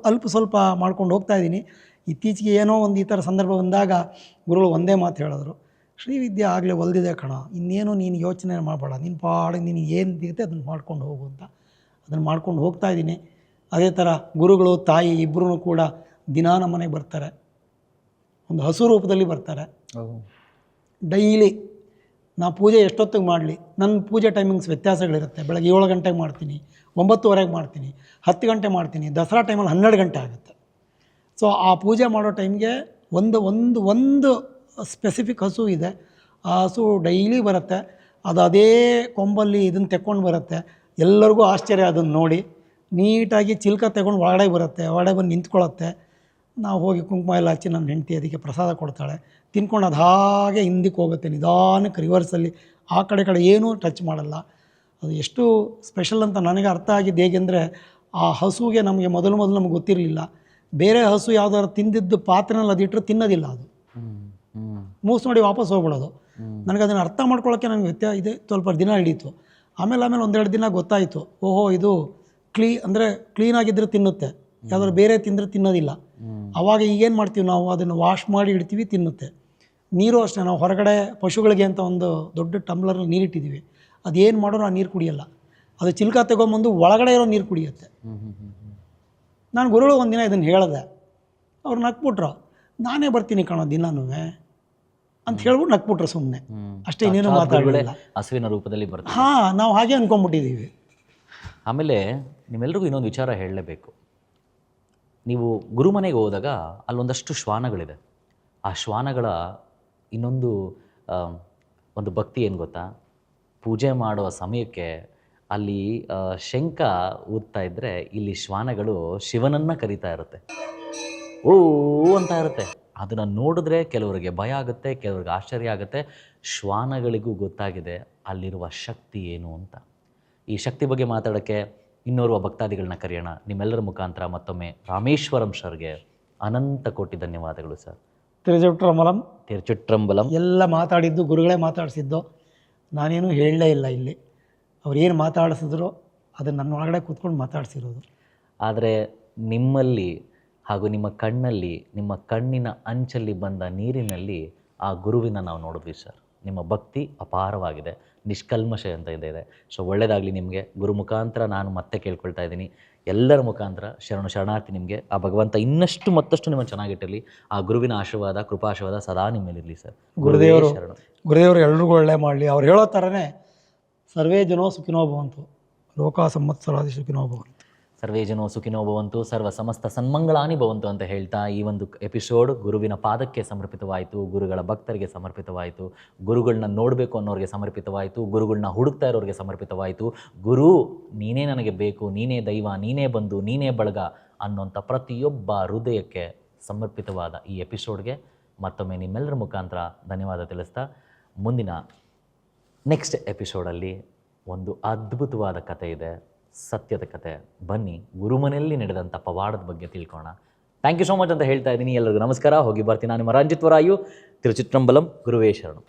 ಸ್ವಲ್ಪ ಮಾಡ್ಕೊಂಡು ಹೋಗ್ತಾಯಿದ್ದೀನಿ. ಇತ್ತೀಚೆಗೆ ಏನೋ ಒಂದು ಈ ಥರ ಸಂದರ್ಭ ಬಂದಾಗ ಗುರುಗಳು ಒಂದೇ ಮಾತು ಹೇಳಿದ್ರು, ಶ್ರೀವಿದ್ಯೆ ಆಗಲೇ ಒಲ್ದಿದೆ ಕಣ, ಇನ್ನೇನು ನೀನು ಯೋಚನೆ ಮಾಡಬೇಡ, ನಿನ್ನ ಪಾಡಿಗೆ ನೀನು ಏನು ಸಿಗುತ್ತೆ ಅದನ್ನು ಮಾಡ್ಕೊಂಡು ಹೋಗು ಅಂತ ಅದನ್ನು ಮಾಡ್ಕೊಂಡು ಹೋಗ್ತಾಯಿದ್ದೀನಿ. ಅದೇ ಥರ ಗುರುಗಳು ತಾಯಿ ಇಬ್ಬರೂ ಕೂಡ ದಿನಾ ನಮ್ಮ ಮನೆಗೆ ಬರ್ತಾರೆ, ಒಂದು ಹಸು ರೂಪದಲ್ಲಿ ಬರ್ತಾರೆ. ಡೈಲಿ ನಾ ಪೂಜೆ ಎಷ್ಟೊತ್ತಿಗೆ ಮಾಡಲಿ, ನನ್ನ ಪೂಜೆ ಟೈಮಿಂಗ್ಸ್ ವ್ಯತ್ಯಾಸಗಳಿರುತ್ತೆ. ಬೆಳಗ್ಗೆ 7 ಗಂಟೆಗೆ ಮಾಡ್ತೀನಿ, 9:30 ಮಾಡ್ತೀನಿ, 10 ಗಂಟೆ ಮಾಡ್ತೀನಿ, ದಸರಾ ಟೈಮಲ್ಲಿ 12 ಗಂಟೆ ಆಗುತ್ತೆ. ಸೊ ಆ ಪೂಜೆ ಮಾಡೋ ಟೈಮ್ಗೆ ಒಂದು ಸ್ಪೆಸಿಫಿಕ್ ಹಸು ಇದೆ, ಆ ಹಸು ಡೈಲಿ ಬರುತ್ತೆ. ಅದು ಅದೇ ಕೊಂಬಲ್ಲಿ ಇದನ್ನು ತೆಕ್ಕೊಂಡು ಬರುತ್ತೆ. ಎಲ್ಲರಿಗೂ ಆಶ್ಚರ್ಯ ಅದನ್ನು ನೋಡಿ. ನೀಟಾಗಿ ಚಿಲ್ಕ ತೆಗೊಂಡು ಒಳಗಡೆ ಬರುತ್ತೆ, ಒಳಗಡೆ ಬಂದು ನಿಂತ್ಕೊಳ್ಳುತ್ತೆ. ನಾವು ಹೋಗಿ ಕುಂಕುಮ ಎಲ್ಲ ಹಚ್ಚಿ ನನ್ನ ಹೆಂಡತಿ ಅದಕ್ಕೆ ಪ್ರಸಾದ ಕೊಡ್ತಾಳೆ, ತಿನ್ಕೊಂಡು ಅದು ಹಾಗೆ ಹಿಂದಕ್ಕೆ ಹೋಗುತ್ತೆ ನಿಧಾನಕ್ಕೆ ರಿವರ್ಸಲ್ಲಿ, ಆ ಕಡೆ ಏನೂ ಟಚ್ ಮಾಡಲ್ಲ. ಅದು ಎಷ್ಟು ಸ್ಪೆಷಲ್ ಅಂತ ನನಗೆ ಅರ್ಥ ಆಗಿದ್ದು ಹೇಗೆಂದರೆ, ಆ ಹಸುಗೆ ನಮಗೆ ಮೊದಲು ನಮಗೆ ಗೊತ್ತಿರಲಿಲ್ಲ, ಬೇರೆ ಹಸು ಯಾವ್ದಾದ್ರು ತಿಂದಿದ್ದು ಪಾತ್ರೆನಲ್ಲಿ ಅದಿಟ್ಟರೆ ತಿನ್ನೋದಿಲ್ಲ, ಅದು ಮೂಸ್ ನೋಡಿ ವಾಪಸ್ ಹೋಗ್ಬಿಡೋದು. ನನಗೆ ಅದನ್ನು ಅರ್ಥ ಮಾಡ್ಕೊಳ್ಳೋಕ್ಕೆ ನನಗೆ ಇದೆ ಸ್ವಲ್ಪ ದಿನ ಹಿಡೀತು. ಆಮೇಲೆ 1-2 ದಿನ ಗೊತ್ತಾಯಿತು, ಓಹೋ ಇದು ಕ್ಲೀನಾಗಿದ್ದರೆ ತಿನ್ನುತ್ತೆ, ಯಾವ್ದಾದ್ರು ಬೇರೆ ತಿಂದರೆ ತಿನ್ನೋದಿಲ್ಲ. ಆವಾಗ ಈಗೇನು ಮಾಡ್ತೀವಿ ನಾವು, ಅದನ್ನು ವಾಶ್ ಮಾಡಿ ಇಡ್ತೀವಿ, ತಿನ್ನುತ್ತೆ. ನೀರು ಅಷ್ಟೇ, ನಾವು ಹೊರಗಡೆ ಪಶುಗಳಿಗೆ ಅಂತ ಒಂದು ದೊಡ್ಡ ಟಂಬ್ಲರಲ್ಲಿ ನೀರಿಟ್ಟಿದ್ದೀವಿ, ಅದೇನು ಮಾಡೋರು ಆ ನೀರು ಕುಡಿಯೋಲ್ಲ, ಅದು ಚಿಲ್ಕ ತಗೊಂಬಂದು ಒಳಗಡೆ ಇರೋ ನೀರು ಕುಡಿಯುತ್ತೆ. ನಾನು ಗುರುಗಳು ಒಂದಿನ ಇದನ್ನು ಹೇಳಿದೆ, ಅವ್ರು ನಕ್ಬಿಟ್ರು, ನಾನೇ ಬರ್ತೀನಿ ಕಣೋ ದಿನನೂ ಅಂತ ಹೇಳ್ಬಿಟ್ಟು ನಕ್ಬಿಟ್ರು ಸುಮ್ಮನೆ, ಅಷ್ಟೇ, ಇನ್ನೇನು ಮಾತಾಡಲಿಲ್ಲ. ಹಸುವಿನ ರೂಪದಲ್ಲಿ ಬರ್ತದೆ. ಹಾಂ, ನಾವು ಹಾಗೆ ಅಂದ್ಕೊಂಡ್ಬಿಟ್ಟಿದ್ದೀವಿ. ಆಮೇಲೆ ನಿಮ್ಮೆಲ್ಲರಿಗೂ ಇನ್ನೊಂದು ವಿಚಾರ ಹೇಳಲೇಬೇಕು. ನೀವು ಗುರುಮನೆಗೆ ಹೋದಾಗ ಅಲ್ಲೊಂದಷ್ಟು ಶ್ವಾನಗಳಿದೆ. ಆ ಶ್ವಾನಗಳ ಇನ್ನೊಂದು ಒಂದು ಭಕ್ತಿ ಏನು ಗೊತ್ತಾ, ಪೂಜೆ ಮಾಡುವ ಸಮಯಕ್ಕೆ ಅಲ್ಲಿ ಶಂಖ ಊದ್ತಾ ಇದ್ದರೆ ಇಲ್ಲಿ ಶ್ವಾನಗಳು ಶಿವನನ್ನು ಕರೀತಾ ಇರುತ್ತೆ, ಓ ಅಂತ ಇರುತ್ತೆ. ಅದನ್ನು ನೋಡಿದ್ರೆ ಕೆಲವರಿಗೆ ಭಯ ಆಗುತ್ತೆ, ಕೆಲವ್ರಿಗೆ ಆಶ್ಚರ್ಯ ಆಗುತ್ತೆ. ಶ್ವಾನಗಳಿಗೂ ಗೊತ್ತಾಗಿದೆ ಅಲ್ಲಿರುವ ಶಕ್ತಿ ಏನು ಅಂತ. ಈ ಶಕ್ತಿ ಬಗ್ಗೆ ಮಾತಾಡೋಕ್ಕೆ ಇನ್ನೋರ್ವ ಭಕ್ತಾದಿಗಳನ್ನ ಕರೆಯೋಣ. ನಿಮ್ಮೆಲ್ಲರ ಮುಖಾಂತರ ಮತ್ತೊಮ್ಮೆ ರಾಮೇಶ್ವರಂ ಸರ್ಗೆ ಅನಂತ ಕೋಟಿ ಧನ್ಯವಾದಗಳು ಸರ್. ತಿರುಚಿಟ್ರಂಬಲಂ ಎಲ್ಲ ಮಾತಾಡಿದ್ದು ಗುರುಗಳೇ ಮಾತಾಡಿಸಿದ್ದು, ನಾನೇನು ಹೇಳಲೇ ಇಲ್ಲ. ಇಲ್ಲಿ ಅವ್ರು ಏನು ಮಾತಾಡಿಸಿದ್ರು ಅದನ್ನು ನನ್ನ ಒಳಗಡೆ ಕೂತ್ಕೊಂಡು ಮಾತಾಡಿಸಿರೋದು. ಆದರೆ ನಿಮ್ಮಲ್ಲಿ ಹಾಗೂ ನಿಮ್ಮ ಕಣ್ಣಲ್ಲಿ, ನಿಮ್ಮ ಕಣ್ಣಿನ ಅಂಚಲ್ಲಿ ಬಂದ ನೀರಿನಲ್ಲಿ ಆ ಗುರುವಿನ ನಾವು ನೋಡಿದ್ವಿ ಸರ್. ನಿಮ್ಮ ಭಕ್ತಿ ಅಪಾರವಾಗಿದೆ, ನಿಷ್ಕಲ್ಮಶ ಅಂತ ಇದೆ. ಸೊ ಒಳ್ಳೆಯದಾಗಲಿ ನಿಮಗೆ. ಗುರು ಮುಖಾಂತರ ನಾನು ಮತ್ತೆ ಕೇಳ್ಕೊಳ್ತಾ ಇದ್ದೀನಿ, ಎಲ್ಲರ ಮುಖಾಂತರ ಶರಣಾರ್ಥಿ ನಿಮಗೆ. ಆ ಭಗವಂತ ಇನ್ನಷ್ಟು ಮತ್ತಷ್ಟು ನಿಮ್ಮನ್ನು ಚೆನ್ನಾಗಿಟ್ಟಿರಲಿ. ಆ ಗುರುವಿನ ಆಶೀರ್ವಾದ, ಕೃಪಾಶೀರ್ವಾದ ಸದಾ ನಿಮ್ಮ ಮೇಲಿರಲಿ ಸರ್. ಗುರುದೇವರು ಎಲ್ರಿಗೂ ಒಳ್ಳೆ ಮಾಡಲಿ. ಅವ್ರು ಹೇಳೋ ಥರನೇ ಸರ್ವೇ ಜನೋ ಸುಖಿನೋ ಭವಂತು, ಲೋಕ ಸಂವತ್ಸರಾದಿ ಸುಖಿನೋ ಭವಂತು. ಸರ್ವೇ ಜನೋ ಸುಖಿನೋ ಭವಂತು, ಸರ್ವ ಸಮಸ್ತ ಸನ್ಮಂಗಳಾನಿ ಭವಂತು ಅಂತ ಹೇಳ್ತಾ ಈ ಒಂದು ಎಪಿಸೋಡ್ ಗುರುವಿನ ಪಾದಕ್ಕೆ ಸಮರ್ಪಿತವಾಯಿತು, ಗುರುಗಳ ಭಕ್ತರಿಗೆ ಸಮರ್ಪಿತವಾಯಿತು, ಗುರುಗಳನ್ನ ನೋಡಬೇಕು ಅನ್ನೋರಿಗೆ ಸಮರ್ಪಿತವಾಯಿತು, ಗುರುಗಳನ್ನ ಹುಡುಕ್ತಾ ಇರೋರಿಗೆ ಸಮರ್ಪಿತವಾಯಿತು. ಗುರು ನೀನೇ ನನಗೆ ಬೇಕು, ನೀನೇ ದೈವ, ನೀನೇ ಬಂಧು, ನೀನೇ ಬಳಗ ಅನ್ನೋಂಥ ಪ್ರತಿಯೊಬ್ಬ ಹೃದಯಕ್ಕೆ ಸಮರ್ಪಿತವಾದ ಈ ಎಪಿಸೋಡ್ಗೆ ಮತ್ತೊಮ್ಮೆ ನಿಮ್ಮೆಲ್ಲರ ಮುಖಾಂತರ ಧನ್ಯವಾದ ತಿಳಿಸ್ತಾ, ಮುಂದಿನ ನೆಕ್ಸ್ಟ್ ಎಪಿಸೋಡಲ್ಲಿ ಒಂದು ಅದ್ಭುತವಾದ ಕಥೆ ಇದೆ, ಸತ್ಯದ ಕತೆ. ಬನ್ನಿ ಗುರುಮನೆಯಲ್ಲಿ ನಡೆದಂಥ ಪವಾಡದ ಬಗ್ಗೆ ತಿಳ್ಕೊಳ್ಳೋಣ. ಥ್ಯಾಂಕ್ ಯು ಸೋ ಮಚ್ ಅಂತ ಹೇಳ್ತಾ ಇದ್ದೀನಿ. ಎಲ್ಲರಿಗೂ ನಮಸ್ಕಾರ. ಹೋಗಿ ಬರ್ತೀನಿ. ನಾನು ನಿಮ್ಮ ರಂಜಿತ್ ವರಾಯು, ತಿರುಚಿಟ್ರಂಬಲಂ. ಗುರುವೇ ಶರಣು.